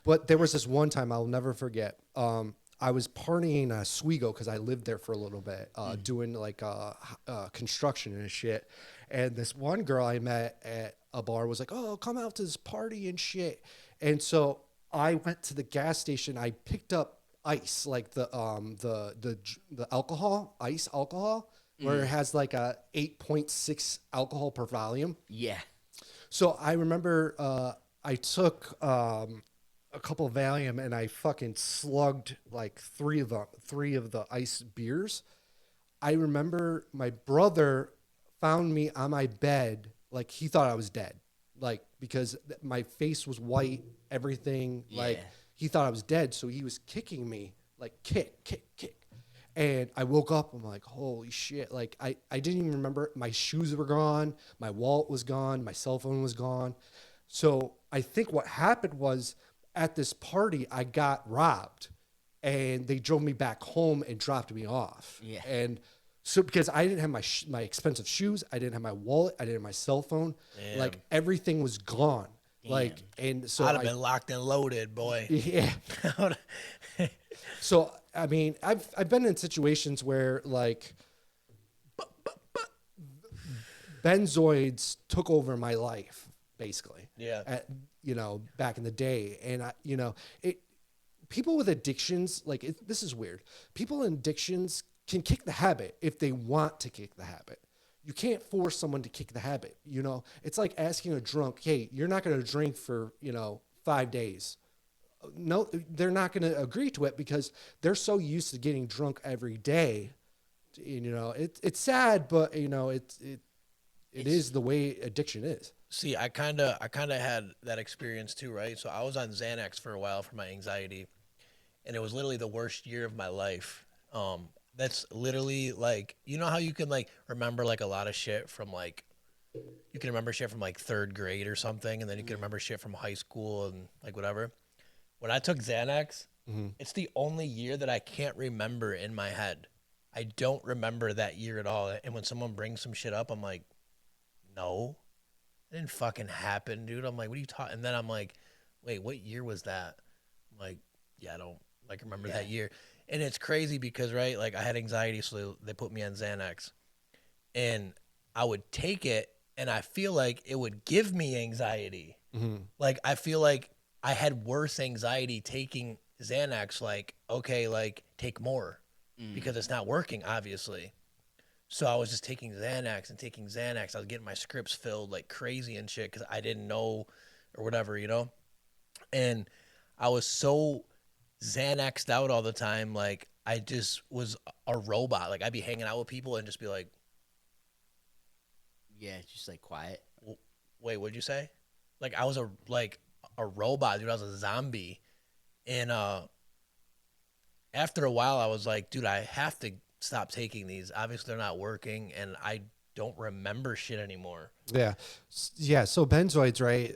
B: But there was this one time I'll never forget. I was partying Oswego because I lived there for a little bit, doing like construction and shit. And this one girl I met at a bar was like, "Oh, come out to this party and shit." And so I went to the gas station. I picked up ice, like the alcohol, ice alcohol, where it has like a 8.6 alcohol per volume.
C: Yeah.
B: So I remember I took a couple of Valium and I fucking slugged like three of the ice beers. I remember my brother found me on my bed, like he thought I was dead, like because my face was white, everything, like he thought I was dead. So he was kicking me, like kick. And I woke up, I'm like, holy shit. Like I didn't even remember, my shoes were gone, my wallet was gone, my cell phone was gone. So I think what happened was at this party, I got robbed and they drove me back home and dropped me off.
C: Yeah.
B: And so because I didn't have my expensive shoes, I didn't have my wallet, I didn't have my cell phone.
A: Damn.
B: Like everything was gone.
C: Damn.
B: Like, and so
A: I'd have been locked and loaded, boy.
B: Yeah. So, I mean, I've been in situations where like benzoids took over my life, basically.
A: Yeah.
B: Back in the day. And people with addictions, like this is weird. People in addictions can kick the habit if they want to kick the habit. You can't force someone to kick the habit. You know, it's like asking a drunk, hey, you're not going to drink for, 5 days. No, they're not going to agree to it because they're so used to getting drunk every day. It's sad, but it is the way addiction is.
A: See, I kind of had that experience too, right? So I was on Xanax for a while for my anxiety, and it was literally the worst year of my life. That's literally like, you know how you can like remember like a lot of shit from like, you can remember shit from like 3rd grade or something, and then you can remember shit from high school and like whatever. When I took Xanax, it's the only year that I can't remember in my head. I don't remember that year at all. And when someone brings some shit up, I'm like, no, it didn't fucking happen, dude. I'm like, what are you talking? And then I'm like, wait, what year was that? I'm like, yeah, I don't like remember that year. And it's crazy because, right, like I had anxiety, so they put me on Xanax. And I would take it, and I feel like it would give me anxiety. Like, I feel like I had worse anxiety taking Xanax. Like, okay, like, take more because it's not working, obviously. So I was just taking Xanax and taking Xanax. I was getting my scripts filled like crazy and shit because I didn't know or whatever, And I was so Xanaxed out all the time. Like, I just was a robot. Like, I'd be hanging out with people and just be like,
C: Yeah, just like quiet.
A: wait, what'd you say? Like, I was a robot, dude. I was a zombie. And after a while, I was like, dude, I have to stop taking these. Obviously, they're not working, and I don't remember shit anymore.
B: Yeah. So benzoids, right?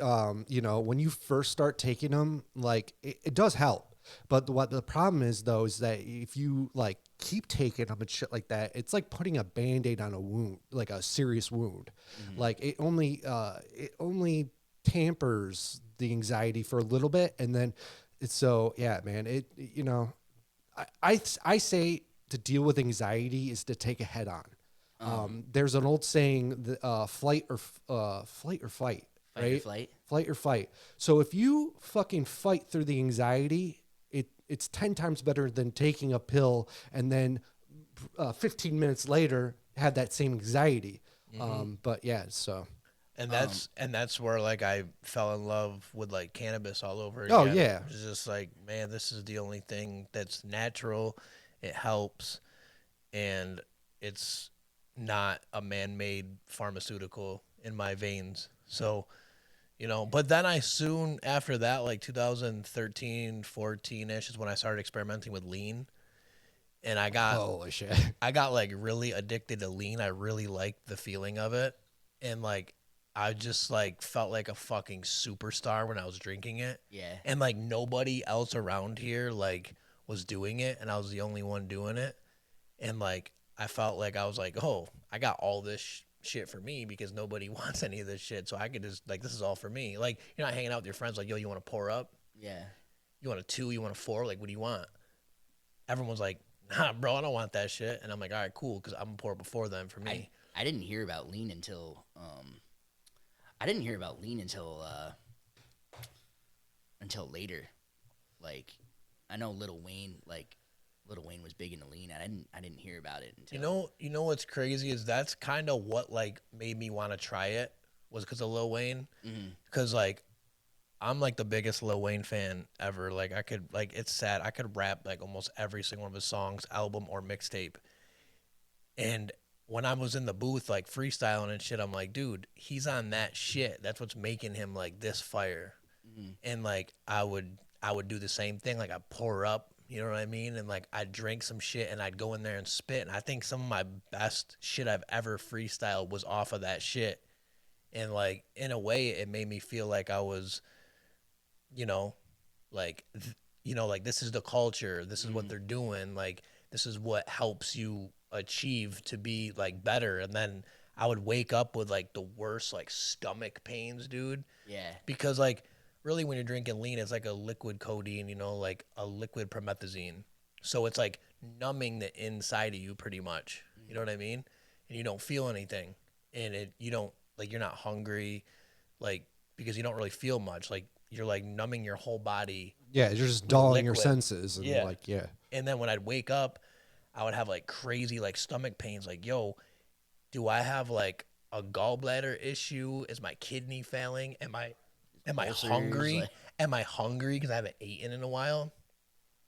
B: When you first start taking them, like it does help. But what the problem is, though, is that if you like keep taking them and shit like that, it's like putting a Band-Aid on a wound, like a serious wound. Like it only tampers the anxiety for a little bit, and then man. I say to deal with anxiety is to take it head on. There's an old saying, flight or fight,
C: Fight
B: right?
C: or flight.
B: Flight or fight. So if you fucking fight through the anxiety, it's 10 times better than taking a pill and then 15 minutes later have that same anxiety. But yeah, so.
A: And that's where like I fell in love with like cannabis all over again.
B: Oh yeah.
A: It's just like, man, this is the only thing that's natural. It helps, and it's not a man-made pharmaceutical in my veins. So, but then I soon after that, like 2013, 14-ish is when I started experimenting with lean. And I got,
B: holy shit.
A: I got like really addicted to lean. I really liked the feeling of it. And like, I just like felt like a fucking superstar when I was drinking it.
C: Yeah.
A: And like nobody else around here like was doing it, and I was the only one doing it. And like, I felt like I was like, oh, I got all this shit for me because nobody wants any of this shit. So I could just like, this is all for me. Like, you're not hanging out with your friends like, yo, you want to pour up?
C: Yeah.
A: You want a 2? You want a 4? Like, what do you want? Everyone's like, nah, bro, I don't want that shit. And I'm like, all right, cool, because I'm gonna pour before them for me.
C: I didn't hear about lean until until later. Like, I know Lil Wayne was big into lean. I didn't hear about it until.
A: You know what's crazy is that's kind of what like made me want to try it, was because of Lil Wayne. Because like, I'm like the biggest Lil Wayne fan ever. Like, I could, like, it's sad, I could rap like almost every single one of his songs, album or mixtape. And when I was in the booth like freestyling and shit, I'm like, dude, he's on that shit. That's what's making him like this fire. And like, I would do the same thing. Like, I'd pour up, you know what I mean? And like, I'd drink some shit and I'd go in there and spit. And I think some of my best shit I've ever freestyled was off of that shit. And like, in a way, it made me feel like I was, like this is the culture. This is what they're doing. Like, this is what helps you achieve to be like better. And then I would wake up with like the worst like stomach pains, dude.
C: Yeah.
A: Because like, really, when you're drinking lean, it's like a liquid codeine, like a liquid promethazine. So it's like numbing the inside of you pretty much. You know what I mean? And you don't feel anything. And you don't, like, you're not hungry, like, because you don't really feel much. Like, you're like numbing your whole body.
B: Yeah, you're just dulling your
A: liquid.
B: senses. And
A: Yeah.
B: like, yeah.
A: And then when I'd wake up, I would have like crazy like stomach pains. Like, yo, do I have like a gallbladder issue? Is my kidney failing? Am I
C: Ulcers,
A: hungry?
C: like-
A: Am I hungry because I haven't eaten in a while?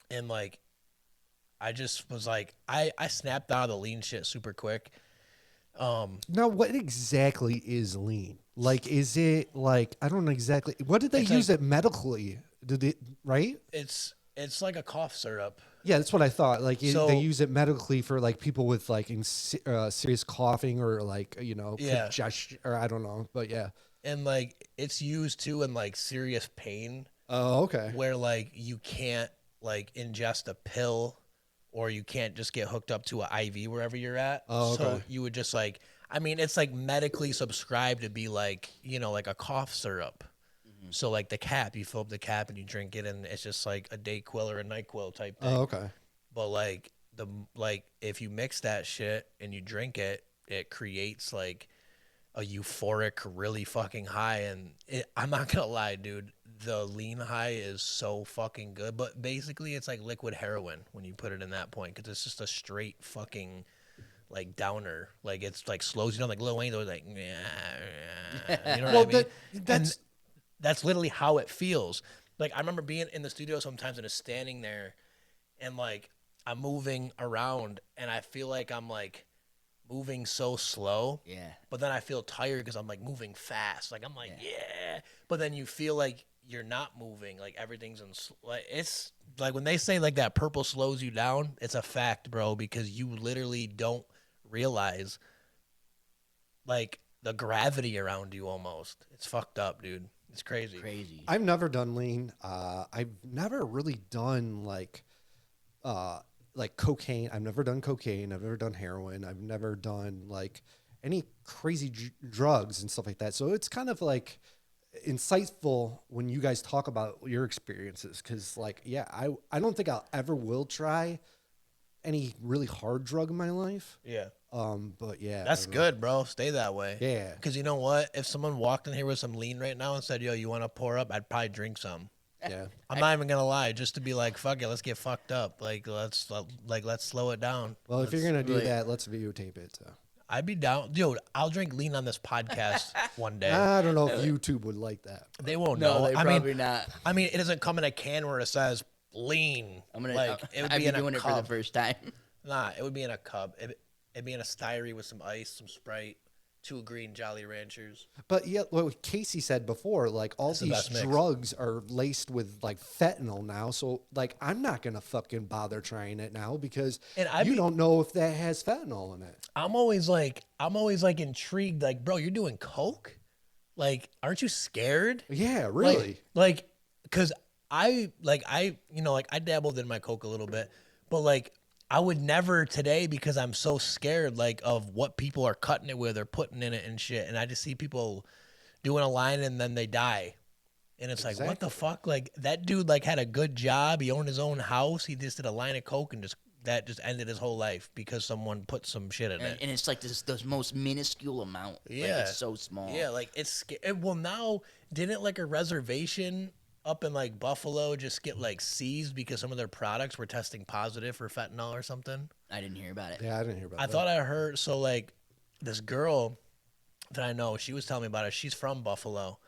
A: And like, I just was like, I snapped out of the lean shit super quick.
B: Now, what exactly is lean? Like, is it like, I don't know exactly. What did they
A: It's
B: use
A: like-
B: it medically? Did it, right?
A: It's like a cough syrup.
B: Yeah, that's what I thought. Like,
A: So-
B: they use it medically for like people with like serious coughing or like,
A: Yeah.
B: congestion, or I don't know. But yeah.
A: And like, it's used too in like serious pain
B: Oh, okay.
A: where like you can't like ingest a pill or you can't just get hooked up to an IV wherever you're at.
B: Oh,
A: So
B: okay.
A: you would just like, I mean, it's like medically subscribed to be like, like a cough syrup. So like the cap, you fill up the cap and you drink it, and it's just like a Dayquil or a NyQuil type thing.
B: Oh, okay.
A: But like if you mix that shit and you drink it, it creates like a euphoric, really fucking high. And I'm not gonna lie, dude, the lean high is so fucking good. But basically, it's like liquid heroin when you put it in that point, because it's just a straight fucking like downer. Like it's like slows you down. Like Lil Wayne was like, yeah, you know what I mean? That's literally how it feels. Like I remember being in the studio sometimes and just standing there, and like I'm moving around, and I feel like I'm like moving so slow.
C: Yeah.
A: But then I feel tired because I'm like moving fast. Like I'm like, yeah. But then you feel like you're not moving. Like everything's in. Like it's like when they say like that purple slows you down, it's a fact, bro. Because you literally don't realize like the gravity around you. Almost, it's fucked up, dude. It's crazy.
C: Crazy.
B: I've never done lean. I've never really done like cocaine. I've never done cocaine. I've never done heroin. I've never done like any crazy drugs and stuff like that. So it's kind of like insightful when you guys talk about your experiences. Cause like, yeah, I don't think I'll ever will try any really hard drug in my life.
A: Yeah.
B: But yeah,
A: That's
B: I don't know.
A: good, bro. Stay that way.
B: Yeah.
A: Because you know what? If someone walked in here with some lean right now and said, yo, you want to pour up? I'd probably drink some.
B: Yeah.
A: I'm not even going to lie. Just to be like, fuck it. Let's get fucked up. Like, let's slow it down.
B: Well, if you're going to do
C: Like-
B: that, let's videotape it. So.
A: I'd be down. Dude, I'll drink lean on this podcast one day.
B: I don't know if YouTube would like that.
A: They won't
C: No,
A: know.
C: they probably not.
A: I mean, it doesn't come in a can where it says lean.
C: I'm gonna.
A: like, it would
C: I'd
A: be
C: be
A: in a
C: doing it for
A: cup.
C: the first time.
A: Nah, it would be in a cup. It'd be in a styrene with some ice, some Sprite, 2 green Jolly Ranchers.
B: But yeah, what Casey said before, like all
A: That's the
B: these
A: best mix.
B: drugs are laced with like fentanyl now. So like, I'm not going to fucking bother trying it now because
A: And I'd
B: you
A: be-
B: don't know if that has fentanyl in it.
A: I'm always like intrigued. Like, bro, you're doing coke? Like, aren't you scared?
B: Yeah, really.
A: Like, cause I dabbled in my coke a little bit, but like I would never today because I'm so scared like of what people are cutting it with or putting in it and shit. And I just see people doing a line and then they die. And it's like, what the fuck? Like that dude like had a good job. He owned his own house. He just did a line of coke and that just ended his whole life because someone put some shit in it.
C: And it's like this most minuscule amount.
A: Yeah.
C: Like, it's so small.
A: Yeah, like it's well now didn't like a reservation up in like Buffalo just get like seized because some of their products were testing positive for fentanyl or something?
C: I didn't hear about it.
B: Yeah, I didn't hear about
A: I
B: that.
A: thought I heard so like this girl that I know, she was telling me about it. She's from Buffalo.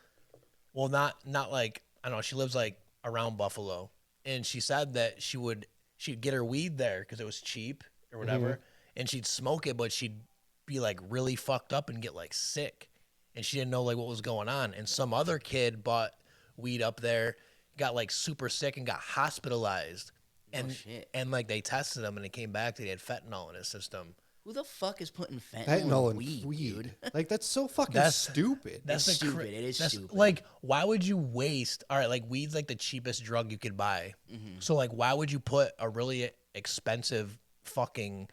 A: Well, not like I don't know, she lives like around Buffalo. And she said that she'd get her weed there because it was cheap or whatever, and she'd smoke it, but she'd be like really fucked up and get like sick, and she didn't know like what was going on. And some other kid bought weed up there, got like super sick and got hospitalized, and
C: shit.
A: and like they tested him and it came back that he had fentanyl in his system.
C: Who the fuck is putting fentanyl,
B: Fentanyl
C: in
B: and
C: weed, dude?
B: Like that's so fucking
A: That's-
B: stupid.
A: That's
C: It's
A: the
C: stupid. It is stupid.
A: Like, why would you waste? All right, like weed's like the cheapest drug you could buy. So like, why would you put a really expensive fucking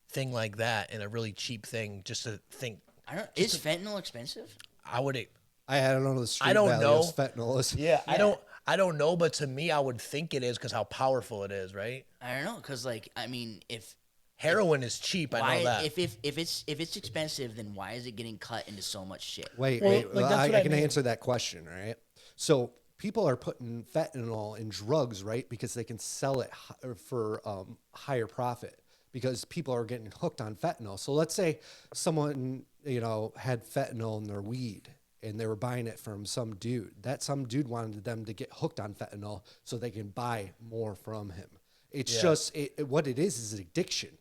A: thing like that in a really cheap thing just to think?
C: Is fentanyl expensive?
A: I would.
B: I don't know the street
A: don't
B: value
A: know.
B: of fentanyl is.
A: Yeah, I don't know, but to me, I would think it is because how powerful it is, right?
C: I don't know, cause like I mean, if
A: Heroin is cheap. I know that.
C: if it's expensive, then why is it getting cut into so much shit?
B: Wait,
A: Well,
B: wait.
A: like,
B: well,
A: that's what
B: I
A: I
B: can
A: mean.
B: answer that question, right? So people are putting fentanyl in drugs, right? Because they can sell it for higher profit. because people are getting hooked on fentanyl. So let's say someone, had fentanyl in their weed and they were buying it from some dude. That some dude wanted them to get hooked on fentanyl so they can buy more from him. It's just what it is addiction.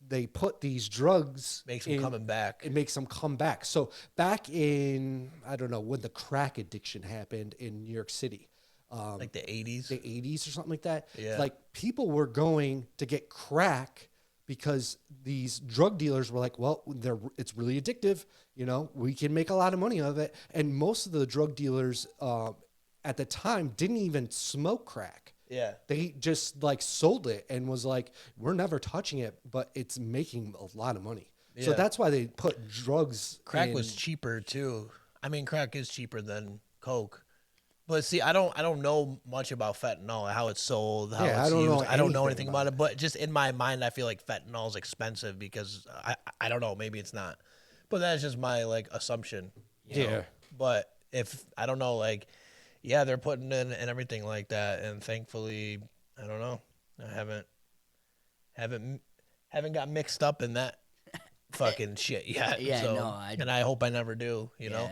B: They put these drugs
A: Makes them coming back.
B: It makes them come back. So back in, I don't know, when the crack addiction happened in New York City.
A: Like the 80s?
B: The 80s or something like that.
A: Yeah.
B: Like people were going to get crack because these drug dealers were like, well, it's really addictive. We can make a lot of money of it. And most of the drug dealers at the time didn't even smoke crack.
A: Yeah.
B: They just like sold it and was like, we're never touching it, but it's making a lot of money. So
A: Yeah.
B: that's why they put drugs.
A: Crack was cheaper too. I mean, crack is cheaper than coke. But see, I don't know much about fentanyl, how it's sold, how it's used. I don't know anything about it. But just in my mind, I feel like fentanyl is expensive because I don't know, maybe it's not. But that's just my like assumption. You know? But if I don't know, like, yeah, they're putting in and everything like that, and thankfully, I don't know, I haven't got mixed up in that fucking shit yet.
C: Yeah,
A: so,
C: no,
A: and I hope I never do. You know,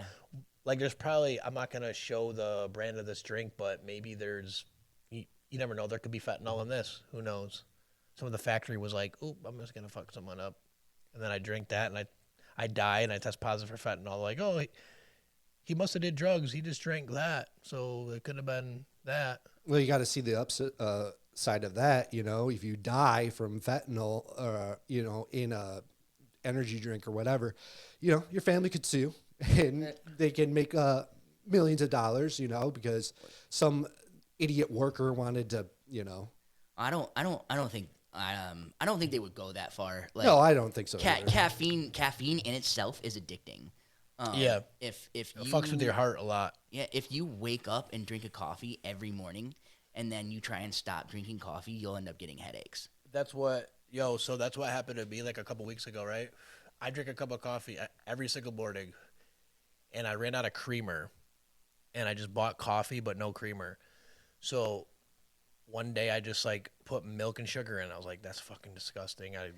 A: like there's probably, I'm not gonna show the brand of this drink, but maybe there's, you never know, there could be fentanyl in this. Who knows? Some of the factory was like, "Oop, I'm just gonna fuck someone up," and then I drink that and I die and I test positive for fentanyl. Like, oh, he must have did drugs. He just drank that, so it could have been that.
B: Well, you got to see the side of that. If you die from fentanyl, in a energy drink or whatever, your family could sue and they can make millions of dollars. Because some idiot worker wanted to.
C: I don't think they would go that far. Like,
B: No, I don't think so. either.
C: Caffeine in itself is addicting. If
A: It
C: you
A: fucks with your heart a lot.
C: Yeah, if you wake up and drink a coffee every morning and then you try and stop drinking coffee, you'll end up getting headaches.
A: So that's what happened to me like a couple weeks ago, right? I drink a cup of coffee every single morning, and I ran out of creamer, and I just bought coffee but no creamer. So one day I just like put milk and sugar in. I was like, that's fucking disgusting. I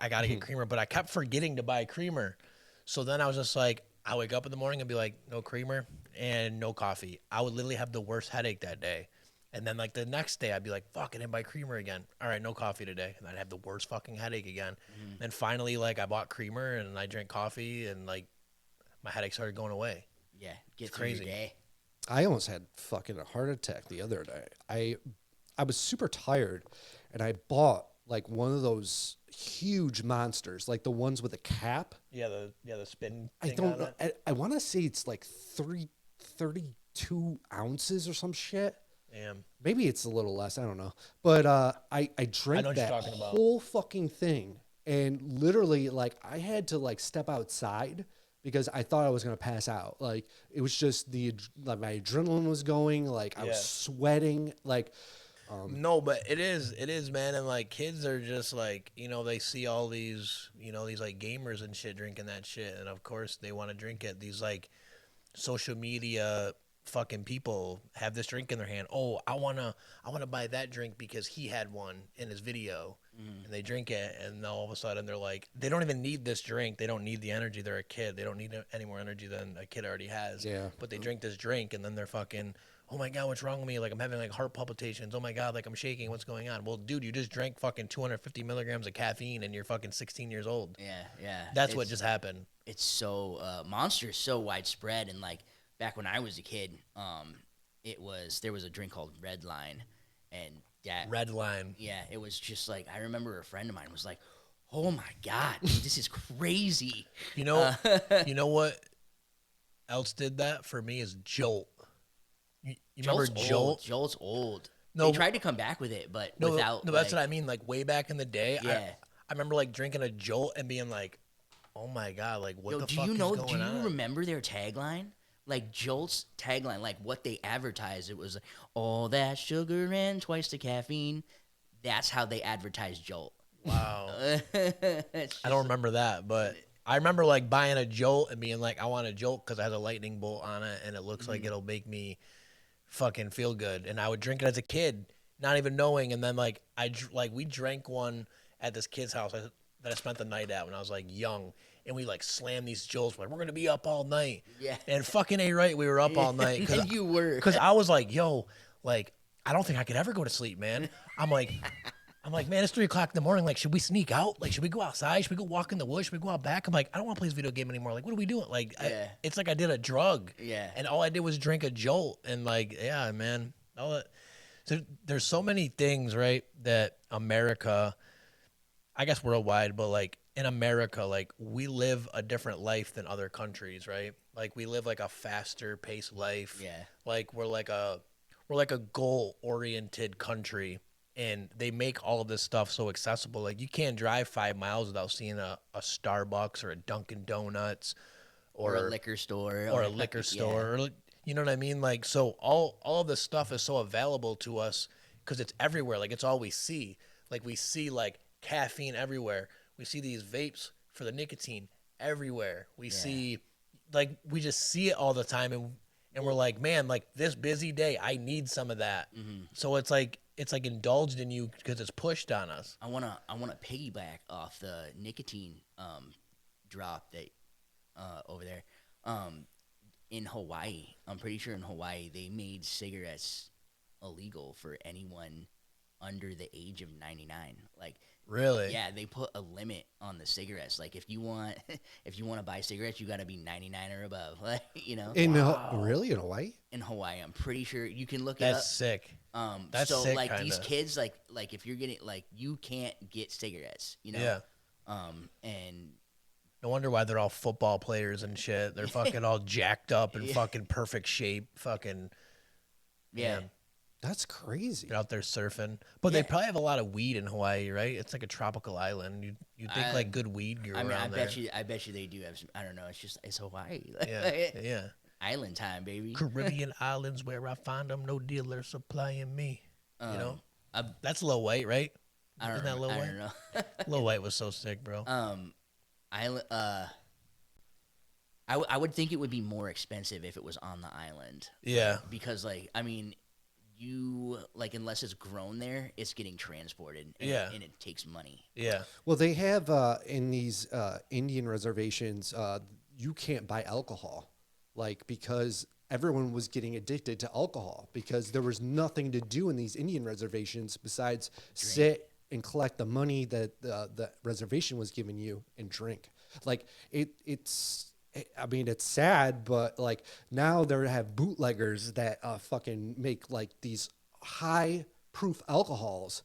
A: gotta get creamer, but I kept forgetting to buy creamer. So then I was just like, I wake up in the morning and be like, no creamer and no coffee. I would literally have the worst headache that day. And then like the next day I'd be like, fuck, I didn't buy creamer again. All right, no coffee today. And I'd have the worst fucking headache again. And finally, like I bought creamer and I drank coffee and like my headache started going away.
C: Yeah, get through
A: crazy.
C: your day.
B: I almost had fucking a heart attack the other day. I was super tired, and I bought like one of those huge monsters, like the ones with a cap.
A: Yeah, the spin.
B: I don't know. I want to say it's like 32 ounces or some shit.
A: Damn.
B: Maybe it's a little less. I don't know. But I drank
A: what you're
B: that
A: talking about.
B: whole fucking thing, and literally, like, I had to like step outside because I thought I was gonna pass out. Like, it was just like my adrenaline was going. Like, I was sweating. Like,
A: No, but it is, man. And like kids are just like, they see all these, these like gamers and shit drinking that shit. And of course they want to drink it. These like social media fucking people have this drink in their hand. Oh, I want to buy that drink because he had one in his video. And they drink it. And all of a sudden they're like, they don't even need this drink. They don't need the energy. They're a kid. They don't need any more energy than a kid already has.
B: Yeah.
A: But they drink this drink and then they're fucking, oh my God, what's wrong with me? Like, I'm having like heart palpitations. Oh my God, like I'm shaking. What's going on? Well, dude, you just drank fucking 250 milligrams of caffeine and you're fucking 16 years old.
C: Yeah.
A: That's what just happened.
C: It's so Monster is so widespread, and like back when I was a kid, there was a drink called Red Line, and that
A: Red Line.
C: Yeah, it was just like, I remember a friend of mine was like, "Oh my God, dude, this is crazy."
A: You know what else did that for me is Jolt. You remember Jolt?
C: Jolt's old.
A: No,
C: they tried to come back with it, but without.
A: No, that's what I mean. Like way back in the day,
C: Yeah.
A: I remember like drinking a Jolt and being like, "Oh my God, like what the fuck is going on?"
C: Do you remember their tagline? Like Jolt's tagline, like what they advertised, it was all that sugar and twice the caffeine. That's how they advertised Jolt.
A: Wow. I don't remember that, but I remember like buying a Jolt and being like, I want a Jolt because it has a lightning bolt on it and it looks like it'll make me fucking feel good. And I would drink it as a kid, not even knowing. And then like we drank one at this kid's house that I spent the night at when I was like young, and we like slammed these Joes. Like, we're gonna be up all night.
C: Yeah.
A: And fucking A right, we were up all night.
C: And you were.
A: Because I was like, yo, like, I don't think I could ever go to sleep, man. I'm like, man, it's 3 o'clock in the morning. Like, should we sneak out? Like, should we go outside? Should we go walk in the woods? Should we go out back? I'm like, I don't want to play this video game anymore. Like, what are we doing? Like, it's like I did a drug.
C: Yeah.
A: And all I did was drink a Jolt. And like, yeah, man. So there's so many things, right, that America, I guess worldwide, but like in America, like we live a different life than other countries, right? Like we live like a faster paced life.
C: Yeah.
A: Like we're like a goal oriented country, and they make all of this stuff so accessible. Like you can't drive 5 miles without seeing a Starbucks or a Dunkin' Donuts
C: or a liquor store.
A: Or a liquor store. Or, you know what I mean? Like, so all of this stuff is so available to us because it's everywhere. Like, it's all we see. Like, we see, like, caffeine everywhere. We see these vapes for the nicotine everywhere. We see, like, we just see it all the time. And we're like, man, like, this busy day, I need some of that. Mm-hmm. So it's like indulged in you because it's pushed on us.
C: I wanna piggyback off the nicotine drop that over there. In Hawaii, I'm pretty sure in Hawaii they made cigarettes illegal for anyone under the age of 99. Like,
A: really?
C: Yeah, they put a limit on the cigarettes. Like, if you want to buy cigarettes, you got to be 99 or above. Like, you know.
B: Really in Hawaii?
C: In Hawaii, I'm pretty sure you can look it up.
A: That's sick.
C: That's so
A: sick,
C: like
A: kinda.
C: these kids, like if you're getting like you can't get cigarettes, you know.
A: Yeah.
C: And
A: no wonder why they're all football players and shit. They're fucking all jacked up and fucking perfect shape. Fucking,
C: yeah.
B: That's crazy.
A: They're out there surfing. But they probably have a lot of weed in Hawaii, right? It's like a tropical island. You think like good weed grew around there.
C: I bet you they do have some, I don't know, it's Hawaii.
A: Yeah.
C: Island time, baby.
A: Caribbean islands where I find them, no dealer supplying me. You know? That's Lil White, right? Isn't that Lil White?
C: I don't know.
A: Lil White was so sick, bro.
C: I would think it would be more expensive if it was on the island.
A: Yeah.
C: Because, like, I mean, you, like, unless it's grown there, it's getting transported. And and it takes money.
A: Yeah.
B: Well, they have in these Indian reservations, you can't buy alcohol, like, because everyone was getting addicted to alcohol because there was nothing to do in these Indian reservations besides sit and collect the money that the reservation was giving you and drink. Like it's sad, but like now they have bootleggers that fucking make like these high proof alcohols,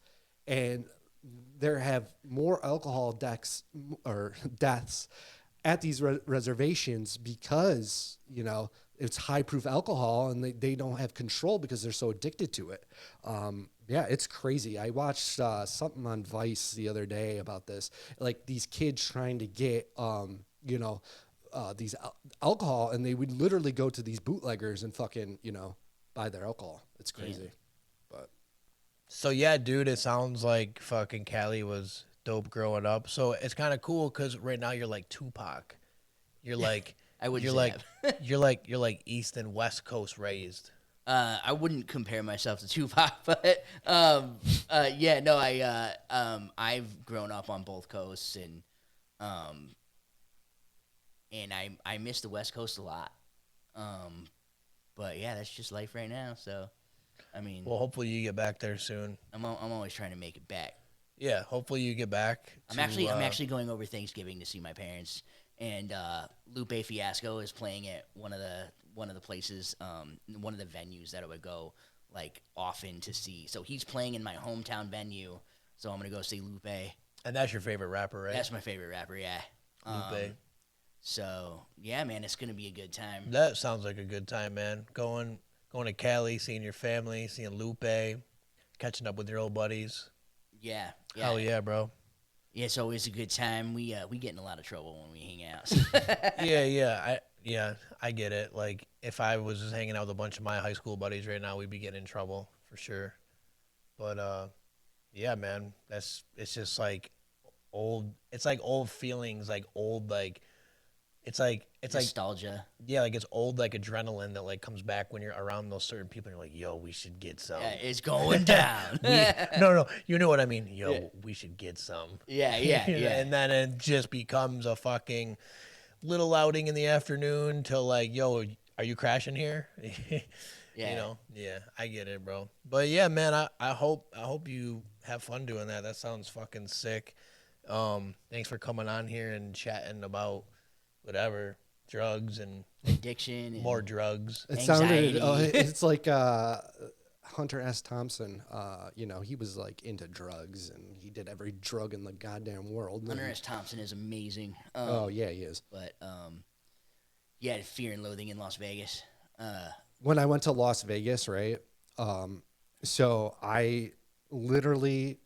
B: and there have more alcohol deaths at these reservations because, you know, it's high proof alcohol and they don't have control because they're so addicted to it. Yeah, it's crazy. I watched something on Vice the other day about this, like these kids trying to get, these alcohol, and they would literally go to these bootleggers and fucking, you know, buy their alcohol. It's crazy. But
A: so yeah, dude, it sounds like fucking Cali was dope growing up. So it's kind of cool because right now you're like Tupac. You're like you're like East and West Coast raised.
C: I wouldn't compare myself to Tupac, but I've grown up on both coasts, and I miss the West Coast a lot. But yeah, that's just life right now. So, I mean,
A: well, hopefully you get back there soon.
C: I'm always trying to make it back.
A: Yeah, hopefully you get back.
C: I'm actually going over Thanksgiving to see my parents, and Lupe Fiasco is playing at one of the places, one of the venues that I would go like often to see. So he's playing in my hometown venue, so I'm gonna go see Lupe.
A: And that's your favorite rapper, right?
C: That's my favorite rapper, yeah.
A: Lupe.
C: So yeah, man, it's gonna be a good time.
A: That sounds like a good time, man. Going to Cali, seeing your family, seeing Lupe, catching up with your old buddies.
C: Yeah.
A: Hell yeah, bro.
C: Yeah, it's always a good time. We get in a lot of trouble when we hang out.
A: I get it. Like if I was just hanging out with a bunch of my high school buddies right now, we'd be getting in trouble for sure. But yeah, man, it's just like old. It's like old feelings, like old, like it's like
C: Nostalgia.
A: yeah, like it's old like adrenaline that like comes back when you're around those certain people. And you're like, yo, we should get some.
C: Yeah, it's going down.
A: No, you know what I mean. Yo, we should get some.
C: Yeah.
A: And then it just becomes a fucking little outing in the afternoon till like, yo, are you crashing here?
C: Yeah.
A: You know, yeah, I get it, bro. But yeah, man, I hope you have fun doing that. That sounds fucking sick. Thanks for coming on here and chatting about whatever drugs and
C: Addiction. And
A: more drugs.
B: It
C: Anxiety.
B: sounded. It's like Hunter S. Thompson. You know, he was like into drugs and he did every drug in the goddamn world.
C: Hunter S. Thompson is amazing.
B: Oh yeah, he is.
C: But yeah, Fear and Loathing in Las Vegas.
B: When I went to Las Vegas, right? So I literally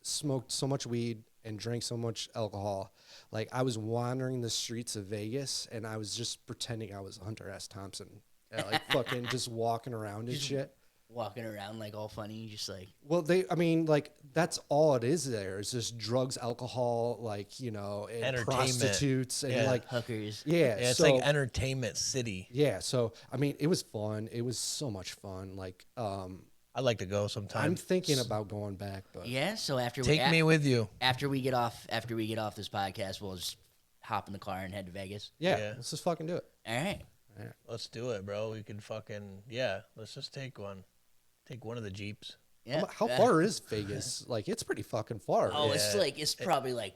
B: smoked so much weed and drank so much alcohol. Like I was wandering the streets of Vegas and I was just pretending I was Hunter S. Thompson. Like fucking just walking around and shit.
C: Walking around like all funny, just like
B: Well, I mean, like that's all it is there. It's just drugs, alcohol, like, you know, and
A: Entertainment.
B: prostitutes and
A: Yeah.
B: like,
C: hookers.
B: yeah.
A: Yeah, it's
B: so,
A: like entertainment city.
B: yeah. So, I mean, it was fun. It was so much fun. Like,
A: I'd like to go sometime.
B: I'm thinking about going back, but
C: Yeah. So after
A: Take me with you.
C: after we get off this podcast, we'll just hop in the car and head to Vegas.
B: yeah, let's just fucking do it.
C: All right.
A: Let's do it, bro. We can fucking let's just take one. Take one of the Jeeps.
C: Yeah.
B: How far is Vegas? Like, it's pretty fucking far.
C: Oh,
A: Yeah.
C: it's probably like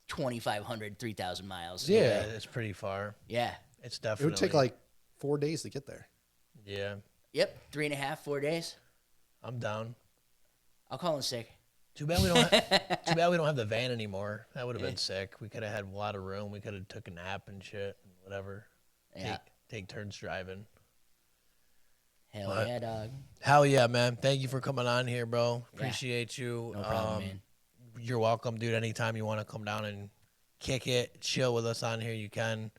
C: 2,500, 3,000 miles.
B: Yeah.
A: It's pretty far.
C: Yeah.
A: It's
B: It
A: definitely
B: would take like 4 days to get there.
A: yeah.
C: Yep. 3.5, 4 days.
A: I'm down.
C: I'll call in sick.
A: Too bad we don't have the van anymore. That would have been sick. We could have had a lot of room. We could have took a nap and shit and whatever.
C: Yeah.
A: Take turns driving.
C: Hell
A: But-
C: yeah, dog.
A: Hell yeah, man. Thank you for coming on here, bro.
C: Yeah.
A: Appreciate you.
C: No problem, man.
A: You're welcome, dude. Anytime you want to come down and kick it, chill with us on here, you can.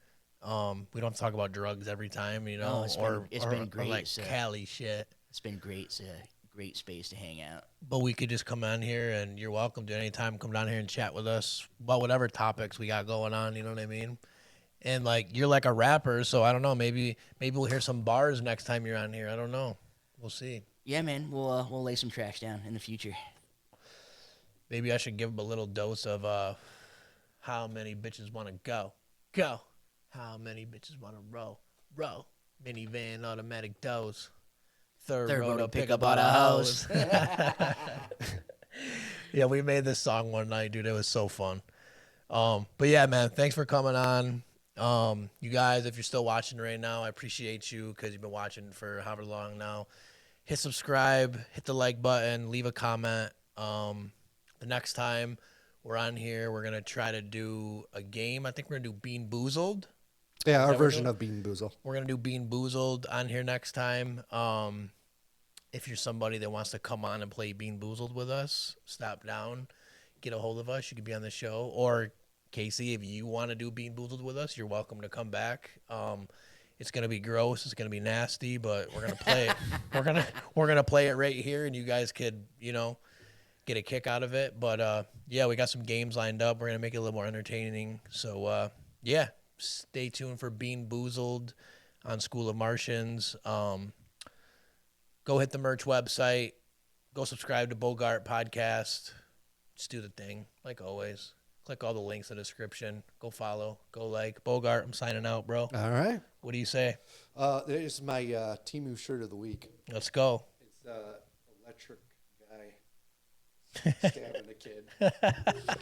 A: We don't have to talk about drugs every time, you know,
C: No, it's been
A: or
C: great.
A: like
C: So
A: Cali shit.
C: it's been great. It's a great space to hang out.
A: But we could just come on here and you're welcome to anytime come down here and chat with us about whatever topics we got going on, you know what I mean? And like you're like a rapper, so I don't know, maybe we'll hear some bars next time you're on here. I don't know. We'll see.
C: Yeah, man. We'll lay some tracks down in the future.
A: Maybe I should give him a little dose of how many bitches want to go. How many bitches want to roll. Minivan, automatic doors. Third row to pick up all the hoes. Yeah, we made this song one night, dude. It was so fun. But yeah, man, thanks for coming on. You guys, if you're still watching right now, I appreciate you because you've been watching for however long now. Hit subscribe, hit the like button, leave a comment. The next time we're on here, we're gonna try to do a game. I think we're gonna do Bean Boozled.
B: Yeah, our
A: that what we're
B: version
A: doing?
B: of Bean Boozle.
A: We're gonna do Bean Boozled on here next time. If you're somebody that wants to come on and play Bean Boozled with us, stop down, get a hold of us. You could be on the show. Or Casey, if you want to do Bean Boozled with us, you're welcome to come back. It's gonna be gross. It's gonna be nasty, but we're gonna play it. We're gonna play it right here, and you guys could, you know, get a kick out of it. But yeah, we got some games lined up. We're gonna make it a little more entertaining. So yeah, stay tuned for Bean Boozled on School of Martians. Go hit the merch website. Go subscribe to Bogart Podcast. Just do the thing, like always. Click all the links in the description. Go follow. Go like. Bogart, I'm signing out, bro.
B: All right.
A: What do you say?
B: There's my Temu shirt of the week.
A: Let's go.
B: It's electric guy stabbing a kid.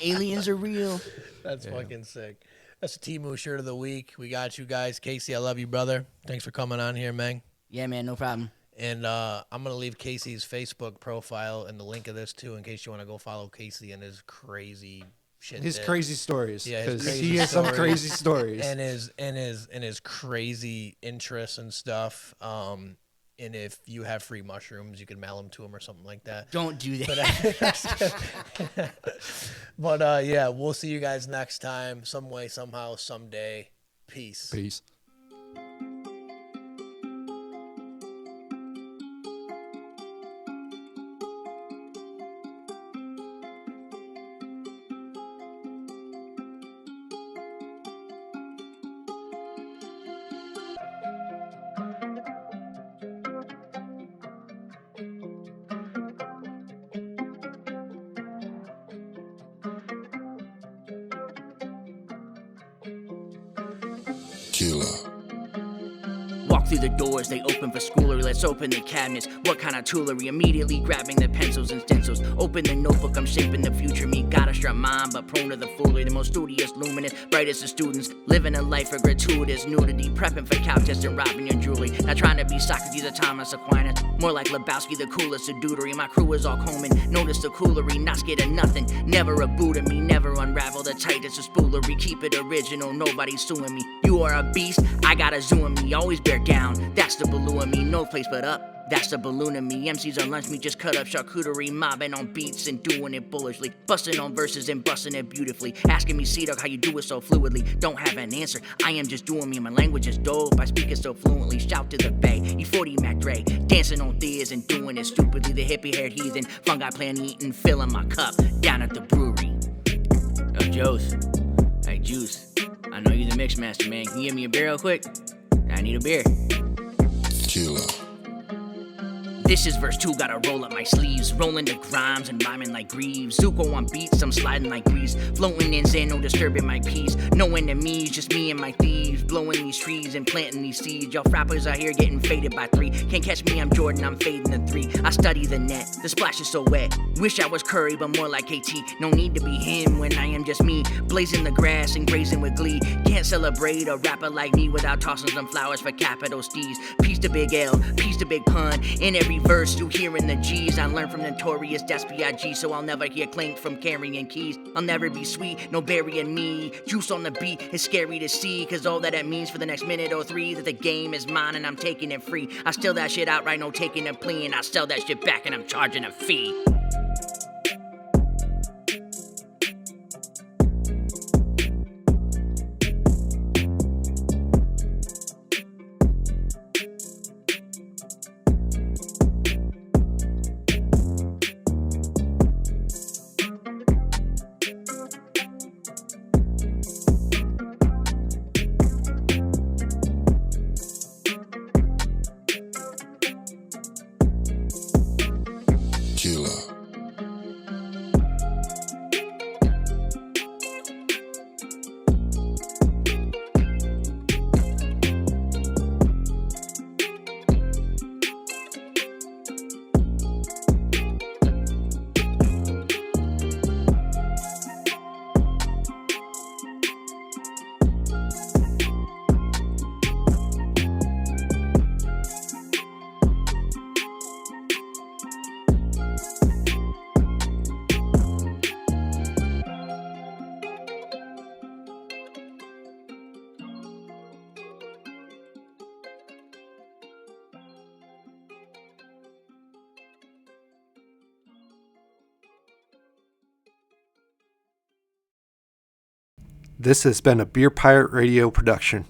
C: Aliens are real.
A: That's fucking sick. That's a Temu shirt of the week. We got you guys. Casey, I love you, brother. Thanks for coming on here, man.
C: Yeah, man. No problem.
A: And I'm going to leave Casey's Facebook profile and the link of this, too, in case you want to go follow Casey and his crazy shit.
B: His crazy stories.
A: Yeah, his
B: 'cause
A: crazy
B: he has some
A: stories.
B: crazy stories.
A: And his crazy interests and stuff. And if you have free mushrooms, you can mail them to him or something like that.
C: Don't do that.
A: But yeah, we'll see you guys next time. Some way, somehow, someday. Peace.
B: Peace.
C: Walk through the doors, they open for schoolery. Let's open the cabinets. What kind of toolery? Immediately grabbing the pencils and stencils. Open the notebook, I'm shaping the future me. Got a strap mind, but prone to the foolery. The most studious, luminous, brightest of students. Living a life of gratuitous nudity. Prepping for couches and robbing your jewelry. Not trying to be Socrates or Thomas Aquinas. More like Lebowski, the coolest of dudery. My crew is all combing. Notice the coolery, not scared of nothing. Never a Buddha me, never unravel the tightest of spoolery. Keep it original, nobody's suing me. You are a beast, I got a zoo in me. Always bear down, that's the balloon in me. No place but up, that's the balloon in me. MCs on lunch, me just cut up charcuterie. Mobbing on beats and doing it bullishly. Busting on verses and busting it beautifully. Asking me, C-Dogg, how you do it so fluidly. Don't have an answer, I am just doing me. My language is dope, I speak it so fluently. Shout to the bay, E40 Mac Dre. Dancing on theas and doing it stupidly. The hippie-haired heathen, fungi plant eating, filling my cup down at the brewery. Yo, Juice. Hey, Juice. I know you're the mix master, man. Can you give me a beer real quick? I need a beer. This is verse 2, gotta roll up my sleeves. Rolling the grimes and rhyming like Greaves. Zuko on beats, I'm sliding like Grease. Floating in Zen, no disturbing my peace. No enemies, just me and my thieves. Blowing these trees and planting these seeds. Y'all frappers out here getting faded by 3. Can't catch me, I'm Jordan, I'm fading the 3. I study the net, the splash is so wet. Wish I was Curry, but more like KT. No need to be him when I am just me. Blazing the grass and grazing with glee. Can't celebrate a rapper like me without tossing some flowers for capital Steez. Peace to Big L, peace to Big Pun. In every verse, you hearing the G's. I learned from notorious, that's B.I.G. So I'll never hear clink from carrying keys. I'll never be sweet, no burying me. Juice on the beat is scary to see, cause all that means for the next minute or 3 that the game is mine and I'm taking it free. I steal that shit outright, no taking a plea, and I sell that shit back and I'm charging a fee.
B: This has been a Beer Pirate Radio production.